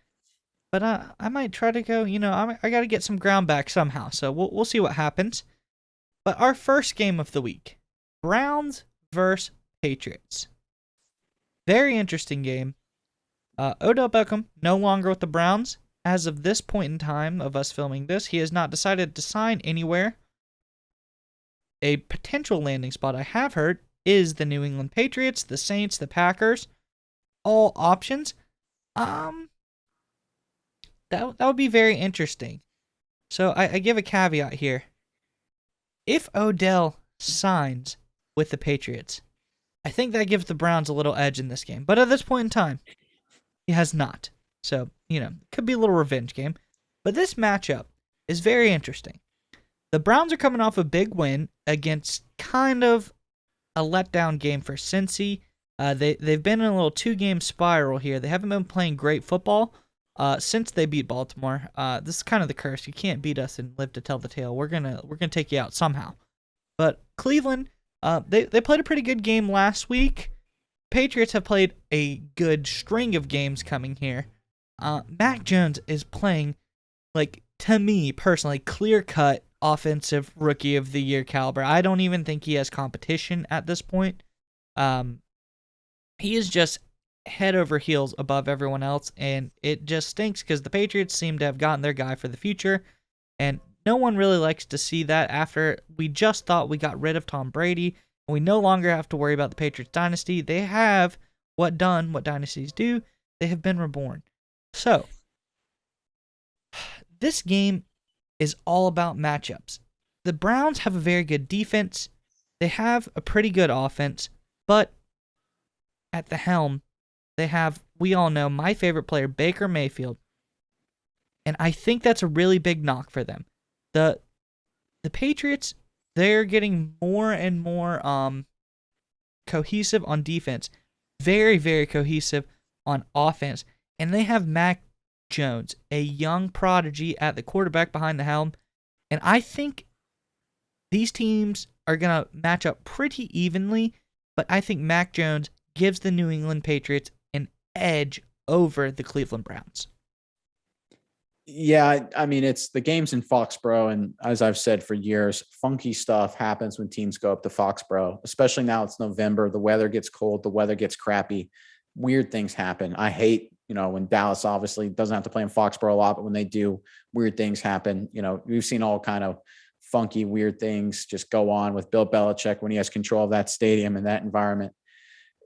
But I might try to go. I got to get some ground back somehow. So we'll see what happens. But our first game of the week, Browns versus Patriots. Very interesting game. Odell Beckham no longer with the Browns. As of this point in time of us filming this, he has not decided to sign anywhere. A potential landing spot I have heard is the New England Patriots, the Saints, the Packers. All options. That would be very interesting. So I give a caveat here. If Odell signs with the Patriots, I think that gives the Browns a little edge in this game. But at this point in time, he has not. So, could be a little revenge game. But this matchup is very interesting. The Browns are coming off a big win against kind of a letdown game for Cincy. They've been in a little 2-game spiral here. They haven't been playing great football since they beat Baltimore. This is kind of the curse. You can't beat us and live to tell the tale. We're gonna take you out somehow. But Cleveland, they played a pretty good game last week. Patriots have played a good string of games coming here. Mac Jones is playing, to me personally, clear-cut offensive rookie of the year caliber. I don't even think he has competition at this point. He is just head over heels above everyone else, and it just stinks because the Patriots seem to have gotten their guy for the future, and no one really likes to see that after we just thought we got rid of Tom Brady, and we no longer have to worry about the Patriots dynasty. They have what dynasties do. They have been reborn. So, this game is all about matchups. The Browns have a very good defense. They have a pretty good offense, but at the helm, they have, we all know, my favorite player, Baker Mayfield. And I think that's a really big knock for them. The Patriots, they're getting more and more cohesive on defense. Very, very cohesive on offense. And they have Mac Jones, a young prodigy at the quarterback behind the helm. And I think these teams are going to match up pretty evenly, but I think Mac Jones gives the New England Patriots an edge over the Cleveland Browns. Yeah, I mean, it's the game's in Foxborough, and as I've said for years, funky stuff happens when teams go up to Foxborough, especially now it's November. The weather gets cold, the weather gets crappy. Weird things happen. I hate, when Dallas obviously doesn't have to play in Foxborough a lot, but when they do, weird things happen. We've seen all kind of funky, weird things just go on with Bill Belichick when he has control of that stadium and that environment.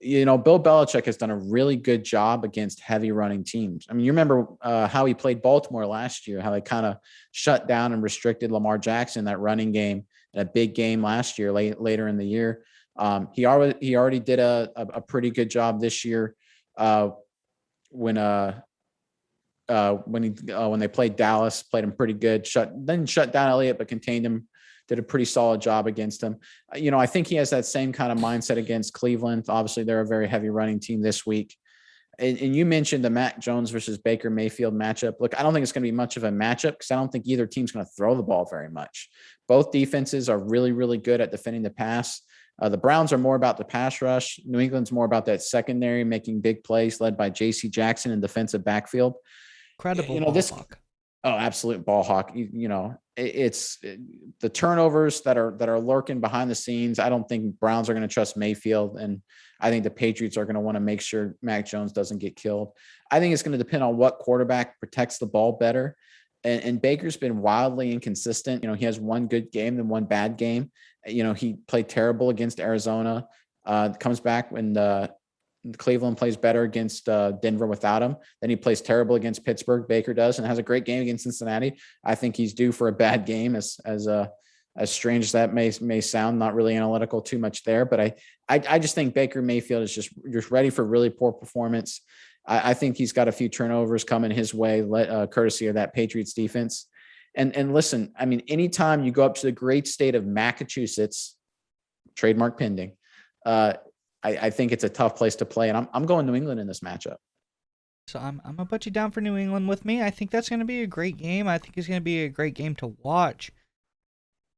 Bill Belichick has done a really good job against heavy running teams. I mean, you remember how he played Baltimore last year, how they kind of shut down and restricted Lamar Jackson in that running game in a big game last year, later in the year. He already did a pretty good job this year when they played Dallas, played him pretty good. Shut down Elliott, but contained him did a pretty solid job against him. I think he has that same kind of mindset against Cleveland. Obviously, they're a very heavy running team this week. And you mentioned the Mac Jones versus Baker Mayfield matchup. Look, I don't think it's going to be much of a matchup because I don't think either team's going to throw the ball very much. Both defenses are really, really good at defending the pass. The Browns are more about the pass rush. New England's more about that secondary, making big plays led by J.C. Jackson in defensive backfield. Incredible ball hawk. Oh, absolute ball hawk. It's the turnovers that are lurking behind the scenes. I don't think Browns are going to trust Mayfield, and I think the Patriots are going to want to make sure Mac Jones doesn't get killed. I think it's going to depend on what quarterback protects the ball better. And Baker's been wildly inconsistent. He has one good game, then one bad game. He played terrible against Arizona. Comes back when Cleveland plays better against Denver without him. Then he plays terrible against Pittsburgh. Baker does, and has a great game against Cincinnati. I think he's due for a bad game, as strange as that may sound. Not really analytical too much there, but I just think Baker Mayfield is just ready for really poor performance. I think he's got a few turnovers coming his way, courtesy of that Patriots defense. And listen, I mean, anytime you go up to the great state of Massachusetts, trademark pending, I think it's a tough place to play, and I'm going New England in this matchup. So I'm gonna put you down for New England with me. I think that's gonna be a great game. I think it's gonna be a great game to watch.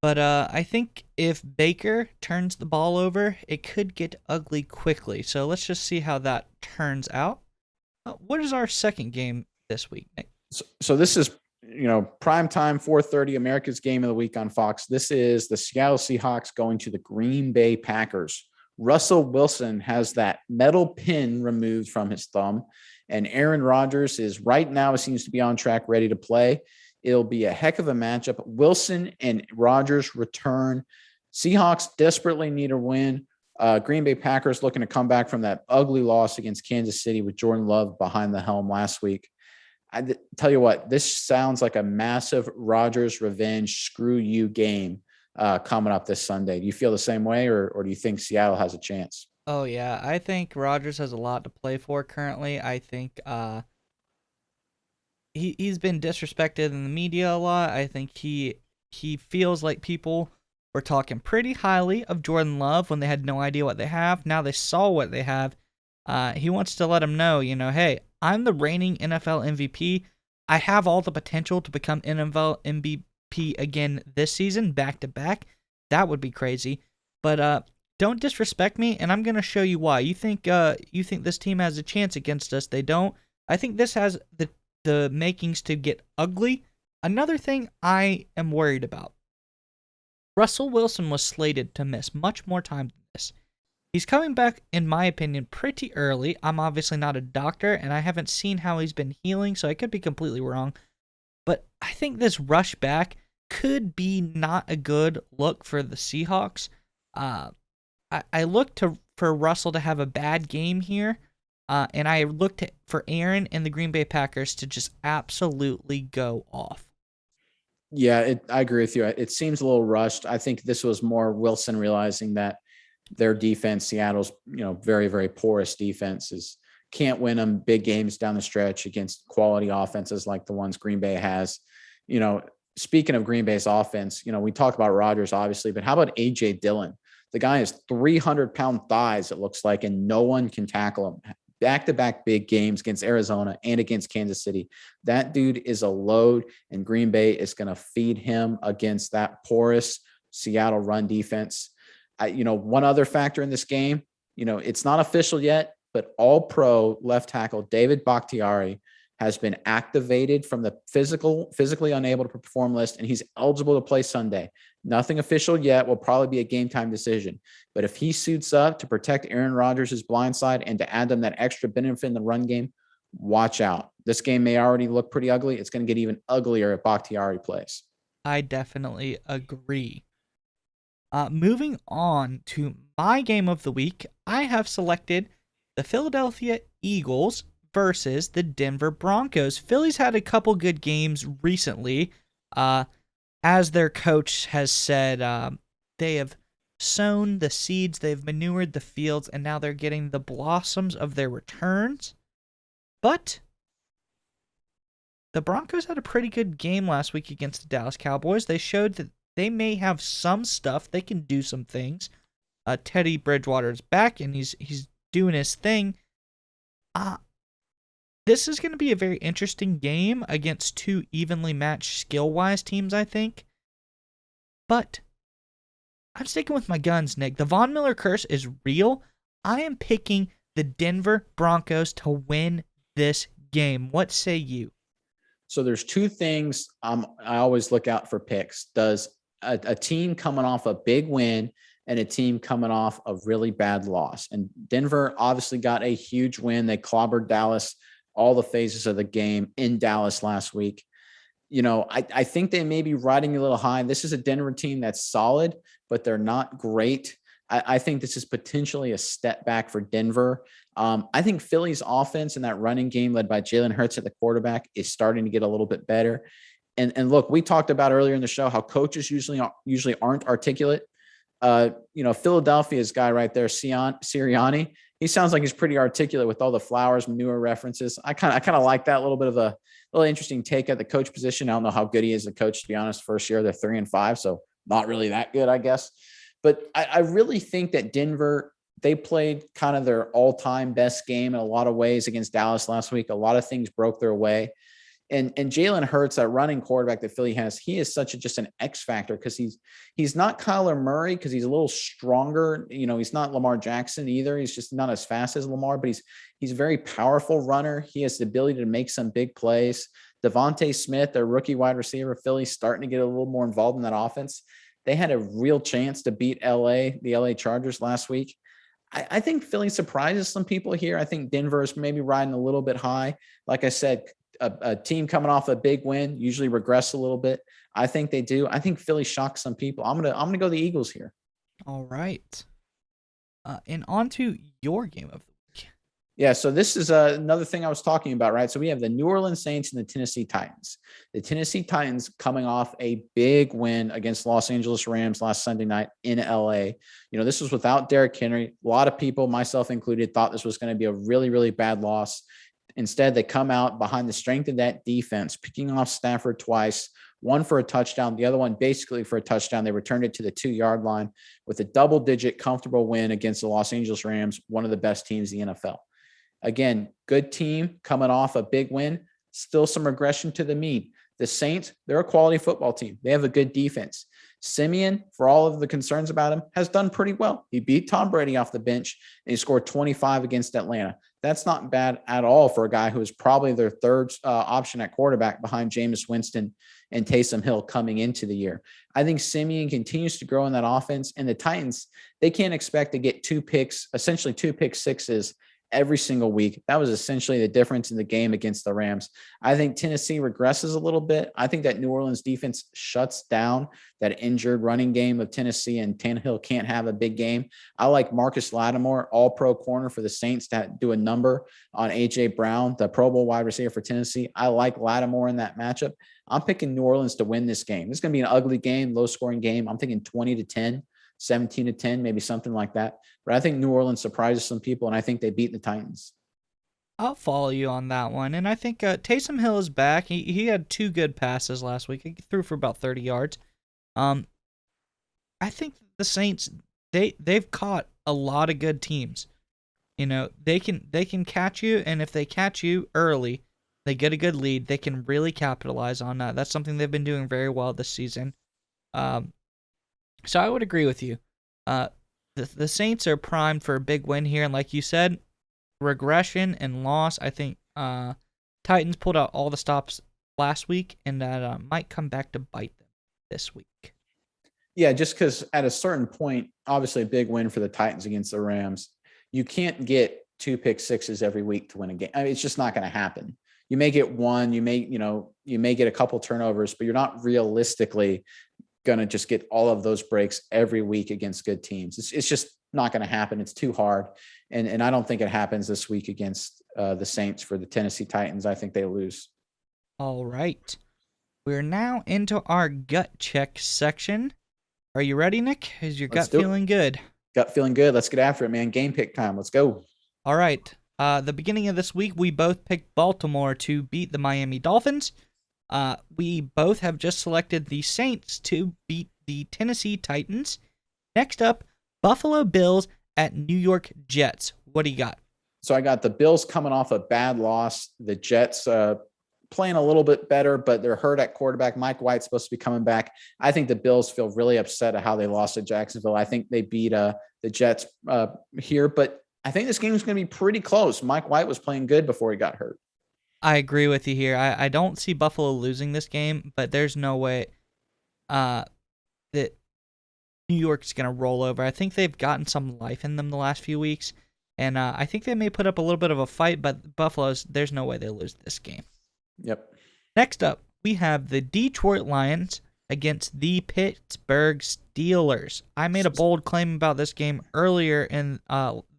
But I think if Baker turns the ball over, it could get ugly quickly. So let's just see how that turns out. What is our second game this week, Nick? So this is, prime time, 4:30, America's game of the week on Fox. This is the Seattle Seahawks going to the Green Bay Packers. Russell Wilson has that metal pin removed from his thumb, and Aaron Rodgers is right now, seems to be on track, ready to play. It'll be a heck of a matchup. Wilson and Rodgers return. Seahawks desperately need a win. Green Bay Packers looking to come back from that ugly loss against Kansas City with Jordan Love behind the helm last week. I tell you what, this sounds like a massive Rodgers revenge screw you game coming up this Sunday. Do you feel the same way, or do you think Seattle has a chance? Oh, yeah. I think Rodgers has a lot to play for currently. I think he's been disrespected in the media a lot. I think he feels like people were talking pretty highly of Jordan Love when they had no idea what they have. Now they saw what they have. He wants to let them know, hey, I'm the reigning NFL MVP. I have all the potential to become NFL MVP again this season, back to back. That would be crazy. But don't disrespect me, and I'm going to show you why. You think this team has a chance against us? They don't. I think this has the makings to get ugly. Another thing I am worried about. Russell Wilson was slated to miss much more time than this. He's coming back, in my opinion, pretty early. I'm obviously not a doctor, and I haven't seen how he's been healing, so I could be completely wrong. But I think this rush back could be not a good look for the Seahawks. I look for Russell to have a bad game here, and I looked for Aaron and the Green Bay Packers to just absolutely go off. Yeah, I agree with you. It seems a little rushed. I think this was more Wilson realizing that their defense, Seattle's, very, very porous defenses, can't win them big games down the stretch against quality offenses like the ones Green Bay has. Speaking of Green Bay's offense, we talk about Rodgers, obviously, but how about A.J. Dillon? The guy has 300-pound thighs, it looks like, and no one can tackle him. Back-to-back big games against Arizona and against Kansas City. That dude is a load, and Green Bay is going to feed him against that porous Seattle run defense. One other factor in this game, it's not official yet, but all-pro left tackle David Bakhtiari has been activated from the physically unable to perform list, and he's eligible to play Sunday. Nothing official yet, will probably be a game time decision. But if he suits up to protect Aaron Rodgers' blind side and to add them that extra benefit in the run game, watch out. This game may already look pretty ugly. It's going to get even uglier if Bakhtiari plays. I definitely agree. Moving on to my game of the week, I have selected the Philadelphia Eagles versus the Denver Broncos. Philly's had a couple good games recently. As their coach has said, they have sown the seeds, they've manured the fields, and now they're getting the blossoms of their returns. But the Broncos had a pretty good game last week against the Dallas Cowboys. They showed that they may have some stuff. They can do some things. Teddy Bridgewater's back, and he's doing his thing. This is going to be a very interesting game against two evenly matched skill-wise teams, I think. But I'm sticking with my guns, Nick. The Von Miller curse is real. I am picking the Denver Broncos to win this game. What say you? So there's two things I always look out for picks. Does a team coming off a big win and a team coming off a really bad loss? And Denver obviously got a huge win. They clobbered Dallas all the phases of the game in Dallas last week. I think they may be riding a little high. This is a Denver team that's solid, but they're not great. I think this is potentially a step back for Denver. I think Philly's offense and that running game led by Jalen Hurts at the quarterback is starting to get a little bit better. And look, we talked about earlier in the show how coaches usually aren't articulate. Philadelphia's guy right there, Sirianni, he sounds like he's pretty articulate with all the Flowers manure references. I kind of like that, little bit of a little interesting take at the coach position. I don't know how good he is as a coach, to be honest. First year, they're 3-5, so not really that good, I guess. But I really think that Denver, they played kind of their all-time best game in a lot of ways against Dallas last week. A lot of things broke their way. And Jalen Hurts, that running quarterback that Philly has, he is just an X factor because he's not Kyler Murray because he's a little stronger. He's not Lamar Jackson either. He's just not as fast as Lamar, but he's a very powerful runner. He has the ability to make some big plays. Devontae Smith, their rookie wide receiver, Philly, starting to get a little more involved in that offense. They had a real chance to beat the LA Chargers last week. I think Philly surprises some people here. I think Denver is maybe riding a little bit high. Like I said, a team coming off a big win usually regress a little bit. I think they do. I think Philly shocks some people. I'm gonna go the Eagles here. All right. And on to your game of the week. Yeah, so this is another thing I was talking about, right? So we have the New Orleans Saints and the Tennessee Titans. The Tennessee Titans coming off a big win against Los Angeles Rams last Sunday night in LA. This was without Derrick Henry. A lot of people, myself included, thought this was going to be a really, really bad loss. Instead, they come out behind the strength of that defense, picking off Stafford twice, one for a touchdown, the other one basically for a touchdown. They returned it to the 2-yard line with a double-digit comfortable win against the Los Angeles Rams, one of the best teams in the NFL. Again, good team coming off a big win, still some regression to the mean. The Saints, they're a quality football team. They have a good defense. Simeon, for all of the concerns about him, has done pretty well. He beat Tom Brady off the bench, and he scored 25 against Atlanta. That's not bad at all for a guy who is probably their third option at quarterback behind Jameis Winston and Taysom Hill coming into the year. I think Simeon continues to grow in that offense, and the Titans, they can't expect to get essentially two pick sixes every single week. That was essentially the difference in the game against the Rams. I think Tennessee regresses a little bit. I think that New Orleans defense shuts down that injured running game of Tennessee, and Tannehill can't have a big game. I like Marcus Lattimore, all-pro corner for the Saints, to do a number on A.J. Brown, the Pro Bowl wide receiver for Tennessee. I like Lattimore in that matchup. I'm picking New Orleans to win this game. This is going to be an ugly game, low-scoring game. I'm thinking 20-10. 17-10, maybe something like that. But I think New Orleans surprises some people, and I think they beat the Titans. I'll follow you on that one. And I think Taysom Hill is back. He had 2 good passes last week. He threw for about 30 yards. I think the Saints, they've caught a lot of good teams. They can catch you, and if they catch you early, they get a good lead. They can really capitalize on that. That's something they've been doing very well this season. So I would agree with you. The Saints are primed for a big win here, and like you said, regression and loss. I think Titans pulled out all the stops last week, and that might come back to bite them this week. Yeah, just because at a certain point, obviously a big win for the Titans against the Rams. You can't get 2 pick sixes every week to win a game. I mean, it's just not going to happen. You may get one, you may get a couple turnovers, but you're not realistically going to just get all of those breaks every week against good teams. It's just not going to happen. It's too hard. And I don't think it happens this week against the Saints for the Tennessee Titans. I think they lose. All right. We're now into our gut check section. Are you ready, Nick? Is your gut feeling good? Gut feeling good. Let's get after it, man. Game pick time. Let's go. All right. The beginning of this week, we both picked Baltimore to beat the Miami Dolphins. We both have just selected the Saints to beat the Tennessee Titans. Next up, Buffalo Bills at New York Jets. What do you got? So I got the Bills coming off a bad loss. The Jets playing a little bit better, but they're hurt at quarterback. Mike White's supposed to be coming back. I think the Bills feel really upset at how they lost to Jacksonville. I think they beat the Jets here, but I think this game is going to be pretty close. Mike White was playing good before he got hurt. I agree with you here. I don't see Buffalo losing this game, but there's no way that New York's going to roll over. I think they've gotten some life in them the last few weeks, and I think they may put up a little bit of a fight, but there's no way they lose this game. Yep. Next up, we have the Detroit Lions against the Pittsburgh Steelers. I made a bold claim about this game earlier in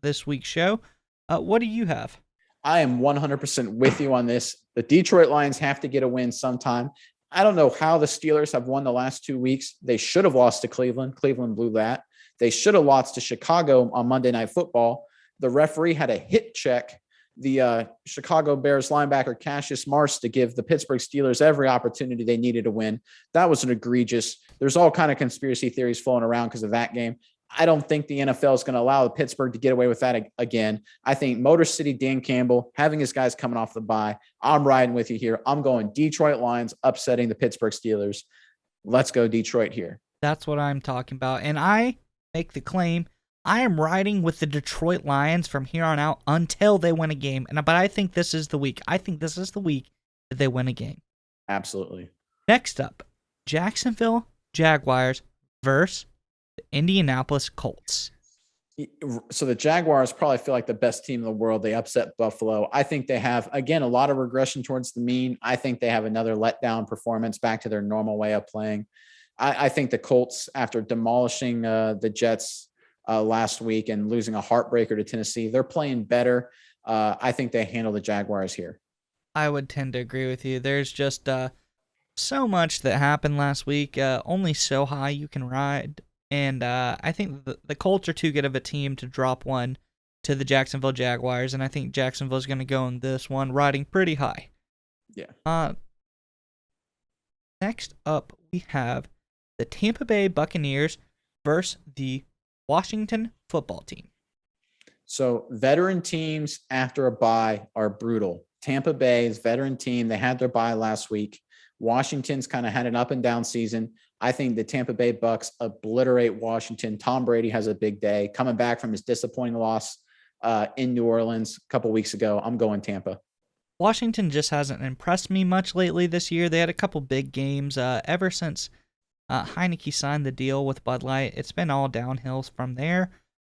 this week's show. What do you have? I am 100% with you on this. The Detroit Lions have to get a win sometime. I don't know how the Steelers have won the last 2 weeks. They should have lost to Cleveland. Cleveland blew that. They should have lost to Chicago on Monday Night Football. The referee had a hit check the Chicago Bears linebacker Cassius Marsh to give the Pittsburgh Steelers every opportunity they needed to win. That was an egregious. There's all kind of conspiracy theories flowing around because of that game. I don't think the NFL is going to allow Pittsburgh to get away with that again. I think Motor City Dan Campbell, having his guys coming off the bye, I'm riding with you here. I'm going Detroit Lions upsetting the Pittsburgh Steelers. Let's go Detroit here. That's what I'm talking about. And I make the claim I am riding with the Detroit Lions from here on out until they win a game. But I think this is the week. I think this is the week that they win a game. Absolutely. Next up, Jacksonville Jaguars versus the Indianapolis Colts. So the Jaguars probably feel like the best team in the world. They upset Buffalo. I think they have, again, a lot of regression towards the mean. I think they have another letdown performance back to their normal way of playing. I think the Colts, after demolishing the Jets last week and losing a heartbreaker to Tennessee, they're playing better. I think they handle the Jaguars here. I would tend to agree with you. There's just so much that happened last week. Only so high you can ride. And I think the Colts are too good of a team to drop one to the Jacksonville Jaguars. And I think Jacksonville's going to go in this one riding pretty high. Yeah. Next up, we have the Tampa Bay Buccaneers versus the Washington football team. So veteran teams after a bye are brutal. Tampa Bay's veteran team, they had their bye last week. Washington's kind of had an up and down season. I think the Tampa Bay Bucks obliterate Washington. Tom Brady has a big day coming back from his disappointing loss in New Orleans a couple weeks ago. I'm going Tampa. Washington just hasn't impressed me much lately this year. They had a couple big games ever since Heineke signed the deal with Bud Light. It's been all downhill from there.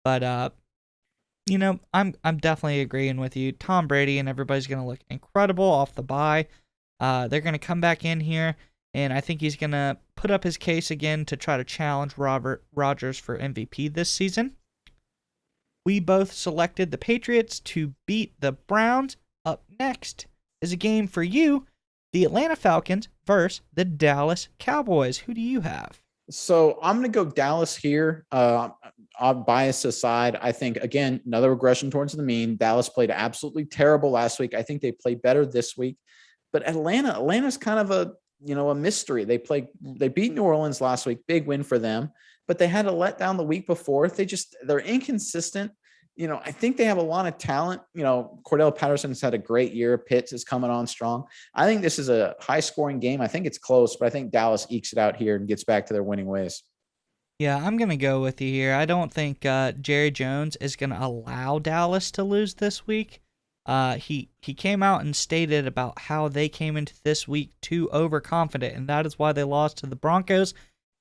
But I'm definitely agreeing with you. Tom Brady and everybody's going to look incredible off the bye. They're going to come back in here, and I think he's going to put up his case again to try to challenge Robert Rodgers for MVP this season. We both selected the Patriots to beat the Browns. Up next is a game for you, the Atlanta Falcons versus the Dallas Cowboys. Who do you have? So I'm going to go Dallas here. Bias aside, I think, again, another regression towards the mean. Dallas played absolutely terrible last week. I think they played better this week. But Atlanta's kind of a mystery. They beat New Orleans last week, big win for them, but they had a letdown the week before. They're inconsistent. I think they have a lot of talent. Cordell Patterson's had a great year. Pitts is coming on strong. I think this is a high scoring game. I think it's close, but I think Dallas ekes it out here and gets back to their winning ways. Yeah, I'm going to go with you here. I don't think Jerry Jones is going to allow Dallas to lose this week. He came out and stated about how they came into this week too overconfident, and that is why they lost to the Broncos.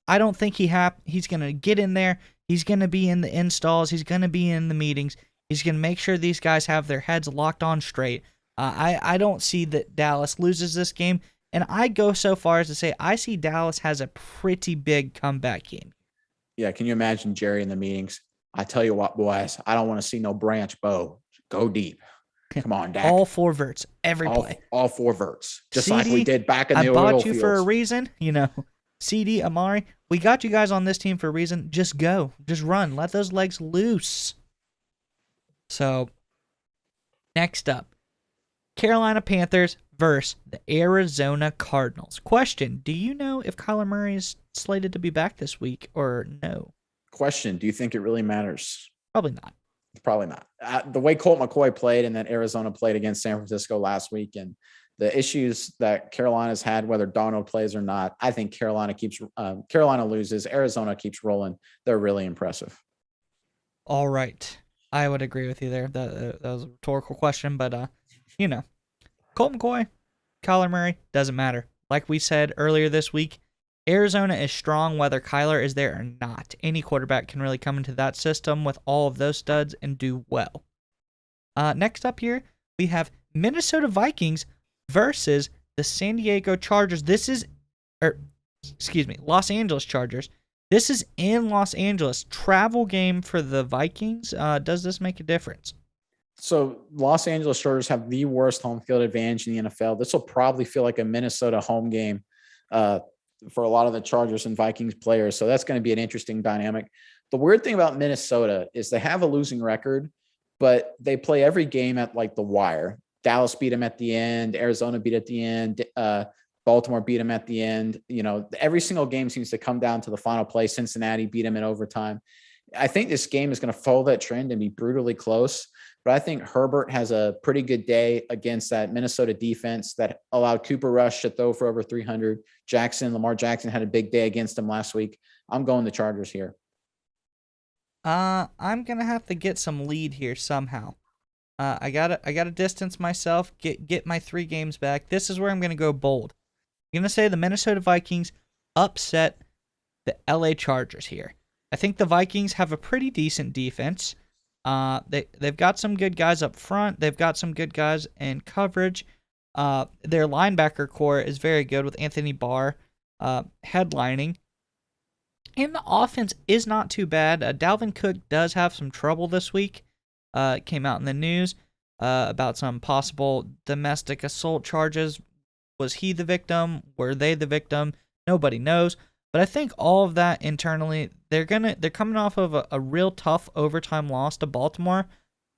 I don't think he's going to get in there. He's going to be in the installs. He's going to be in the meetings. He's going to make sure these guys have their heads locked on straight. I don't see that Dallas loses this game, and I go so far as to say I see Dallas has a pretty big comeback game. Yeah, can you imagine Jerry in the meetings? I tell you what, boys, I don't want to see no branch bow. Go deep. Come on, Dak. All four verts, every play. All four verts, just CD, like we did back in the oil I bought fields. you for a reason, CD, Amari, we got you guys on this team for a reason. Just go. Just run. Let those legs loose. So, next up, Carolina Panthers versus the Arizona Cardinals. Question: do you know if Kyler Murray is slated to be back this week or no? Question: do you think it really matters? Probably not. Probably not. The way Colt McCoy played and then Arizona played against San Francisco last week, and the issues that Carolina's had, whether Darnold plays or not, I think Carolina loses. Arizona keeps rolling. They're really impressive. All right, I would agree with you there. That was a rhetorical question, but you know, Colt McCoy, Kyler Murray doesn't matter. Like we said earlier this week, Arizona is strong whether Kyler is there or not. Any quarterback can really come into that system with all of those studs and do well. Next up here, we have Minnesota Vikings versus the San Diego Chargers. Los Angeles Chargers. This is in Los Angeles. Travel game for the Vikings. Does this make a difference? So Los Angeles Chargers have the worst home field advantage in the NFL. This will probably feel like a Minnesota home game for a lot of the Chargers and Vikings players. So that's going to be an interesting dynamic. The weird thing about Minnesota is they have a losing record, but they play every game at like the wire. Dallas beat them at the end. Arizona beat at the end. Baltimore beat them at the end. You know, every single game seems to come down to the final play. Cincinnati beat them in overtime. I think this game is going to follow that trend and be brutally close. But I think Herbert has a pretty good day against that Minnesota defense that allowed Cooper Rush to throw for over 300. Lamar Jackson had a big day against him last week. I'm going the Chargers here. I'm gonna have to get some lead here somehow. I gotta distance myself, get my 3 games back. This is where I'm gonna go bold. I'm gonna say the Minnesota Vikings upset the LA Chargers here. I think the Vikings have a pretty decent defense. They've got some good guys up front. They've got some good guys in coverage. Their linebacker core is very good with Anthony Barr headlining. And the offense is not too bad. Dalvin Cook does have some trouble this week. It came out in the news about some possible domestic assault charges. Was he the victim? Were they the victim? Nobody knows. But I think all of that internally, they're coming off of a real tough overtime loss to Baltimore.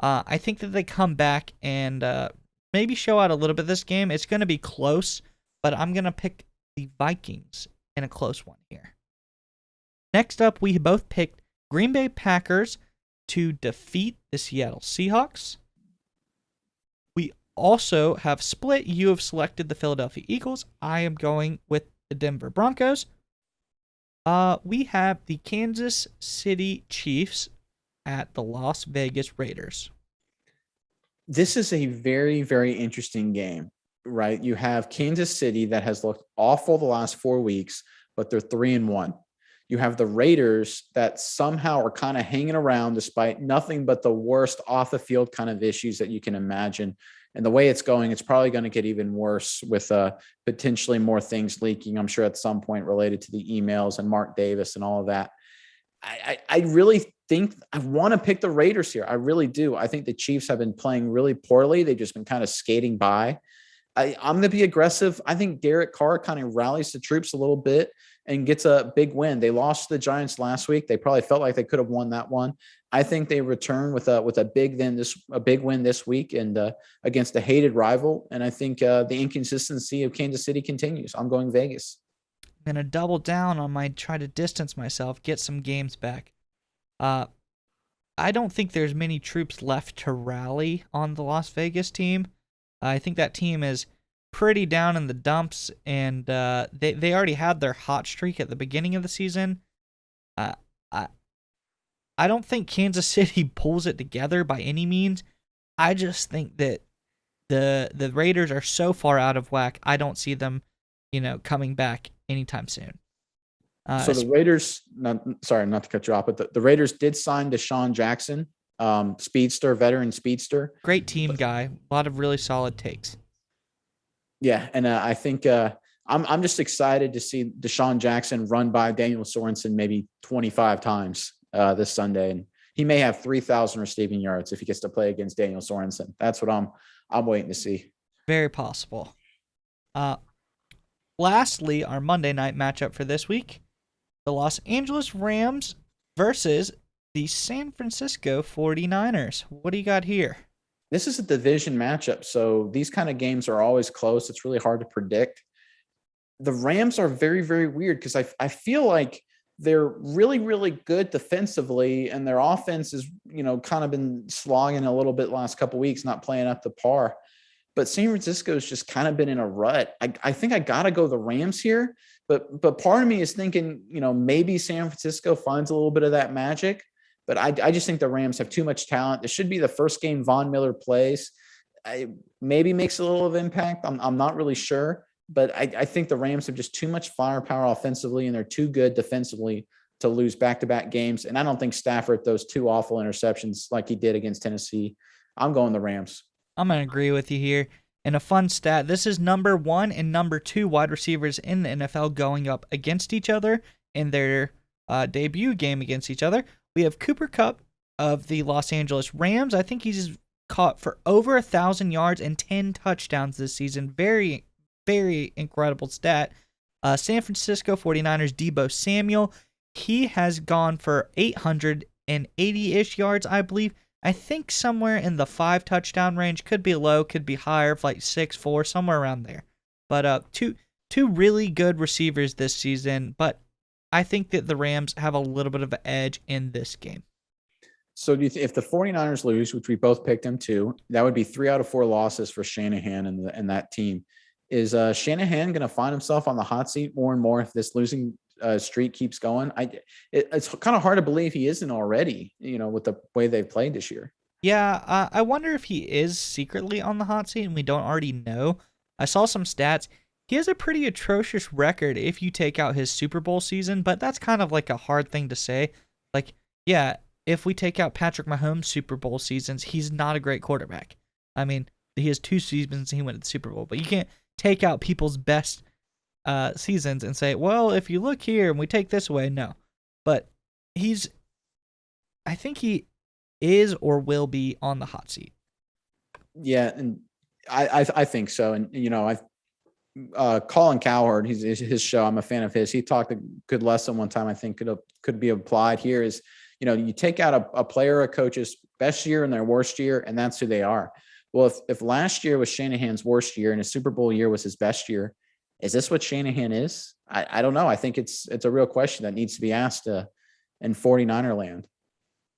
I think that they come back and maybe show out a little bit this game. It's going to be close, but I'm going to pick the Vikings in a close one here. Next up, we both picked Green Bay Packers to defeat the Seattle Seahawks. We also have split. You have selected the Philadelphia Eagles. I am going with the Denver Broncos. We have the Kansas City Chiefs at the Las Vegas Raiders. This is a very, very interesting game, right? You have Kansas City that has looked awful the last 4 weeks, but they're 3-1. You have the Raiders that somehow are kind of hanging around despite nothing but the worst off the field kind of issues that you can imagine. And the way it's going, it's probably going to get even worse with potentially more things leaking, I'm sure at some point related to the emails and Mark Davis and all of that. I really think I want to pick the Raiders here. I really do. I think the Chiefs have been playing really poorly. They've just been kind of skating by. I'm going to be aggressive. I think Derek Carr kind of rallies the troops a little bit and gets a big win. They lost to the Giants last week. They probably felt like they could have won that one. I think they return with a big win this week and against a hated rival. And I think the inconsistency of Kansas City continues. I'm going Vegas. I'm going to double down on my try to distance myself, get some games back. I don't think there's many troops left to rally on the Las Vegas team. I think that team is pretty down in the dumps, and they already had their hot streak at the beginning of the season. I don't think Kansas City pulls it together by any means. I just think that the Raiders are so far out of whack. I don't see them, coming back anytime soon. So the Raiders, not to cut you off, but the Raiders did sign Deshaun Jackson, veteran speedster. Great team guy. A lot of really solid takes. Yeah, and I think I'm just excited to see Deshaun Jackson run by Daniel Sorensen maybe 25 times this Sunday, and he may have 3,000 receiving yards if he gets to play against Daniel Sorensen. That's what I'm waiting to see. Very possible. Lastly, our Monday night matchup for this week, the Los Angeles Rams versus the San Francisco 49ers. What do you got here? this is a division matchup, so these kind of games are always close. It's really hard to predict. The Rams are very, very weird because I feel like they're really, really good defensively, and their offense has, kind of been slogging a little bit last couple of weeks, not playing up to par. But San Francisco's just kind of been in a rut. I think I got to go the Rams here, but part of me is thinking, maybe San Francisco finds a little bit of that magic. But I just think the Rams have too much talent. This should be the first game Von Miller plays. Maybe makes a little of impact. I'm not really sure. But I think the Rams have just too much firepower offensively, and they're too good defensively to lose back-to-back games. And I don't think Stafford throws two awful interceptions like he did against Tennessee. I'm going the Rams. I'm going to agree with you here. And a fun stat, this is number 1 and number 2 wide receivers in the NFL going up against each other in their debut game against each other. We have Cooper Kupp of the Los Angeles Rams. I think he's caught for over 1,000 yards and 10 touchdowns this season. Very, very incredible stat. San Francisco 49ers Deebo Samuel. He has gone for 880-ish yards, I believe. I think somewhere in the 5 touchdown range. Could be low, could be higher, like 6-4, somewhere around there. But two really good receivers this season. But I think that the Rams have a little bit of an edge in this game. So do you if the 49ers lose, which we both picked them to, that would be 3 out of 4 losses for Shanahan and that team. Is Shanahan going to find himself on the hot seat more and more if this losing streak keeps going? It's kind of hard to believe he isn't already, with the way they've played this year. Yeah, I wonder if he is secretly on the hot seat and we don't already know. I saw some stats. He has a pretty atrocious record if you take out his Super Bowl season, but that's kind of like a hard thing to say. Like, yeah, if we take out Patrick Mahomes' Super Bowl seasons, he's not a great quarterback. I mean, he has 2 seasons and he went to the Super Bowl, but you can't take out people's best seasons and say, well, if you look here and we take this away, no. But I think he is or will be on the hot seat. Yeah, and I think so. And, Colin Cowherd, his show, I'm a fan of his. He talked a good lesson one time I think could be applied here is, you take out a player or a coach's best year and their worst year, and that's who they are. Well, if last year was Shanahan's worst year and his Super Bowl year was his best year, is this what Shanahan is? I don't know. I think it's a real question that needs to be asked in 49er land.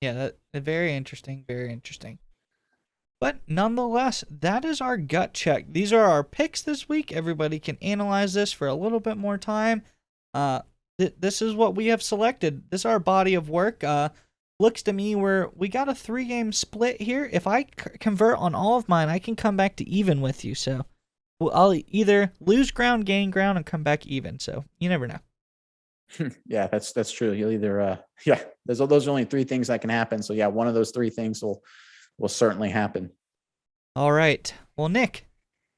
Yeah, very interesting, very interesting. But nonetheless, that is our gut check. These are our picks this week. Everybody can analyze this for a little bit more time. This is what we have selected. This is our body of work. Looks to me where we got a 3-game split here. If I convert on all of mine, I can come back to even with you. So I'll either lose ground, gain ground, and come back even. So you never know. Yeah, that's true. You'll either those are only 3 things that can happen. So yeah, one of those 3 things will certainly happen. All right. Well, Nick,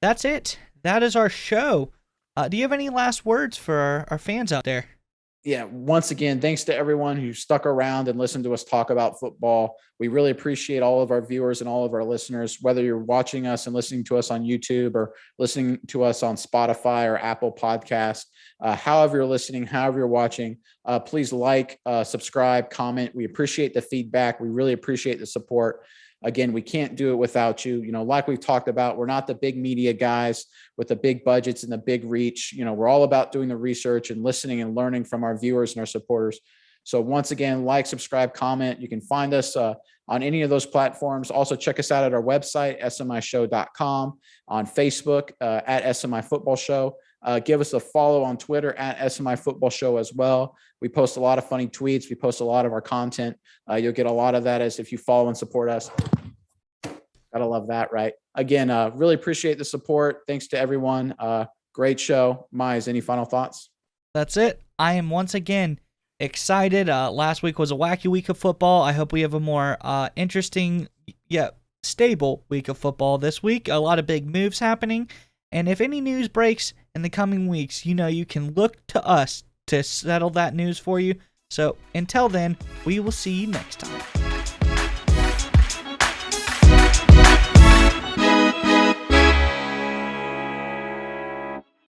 that's it. That is our show. Do you have any last words for our fans out there? Yeah, once again, thanks to everyone who stuck around and listened to us talk about football. We really appreciate all of our viewers and all of our listeners, whether you're watching us and listening to us on YouTube or listening to us on Spotify or Apple Podcasts. However you're listening, however you're watching, please subscribe, comment. We appreciate the feedback. We really appreciate the support. Again, we can't do it without you. Like we've talked about, we're not the big media guys with the big budgets and the big reach. We're all about doing the research and listening and learning from our viewers and our supporters. So once again, subscribe, comment. You can find us on any of those platforms. Also check us out at our website, smishow.com, on Facebook at SMI Football Show. Give us a follow on Twitter at SMI Football Show as well. We post a lot of funny tweets. We post a lot of our content. You'll get a lot of that as if you follow and support us. Gotta love that, right? Again, really appreciate the support. Thanks to everyone. Great show. Mize, any final thoughts? That's it. I am once again excited. Last week was a wacky week of football. I hope we have a more interesting yet stable week of football this week. A lot of big moves happening. And if any news breaks in the coming weeks, you can look to us to settle that news for you. So until then, we will see you next time.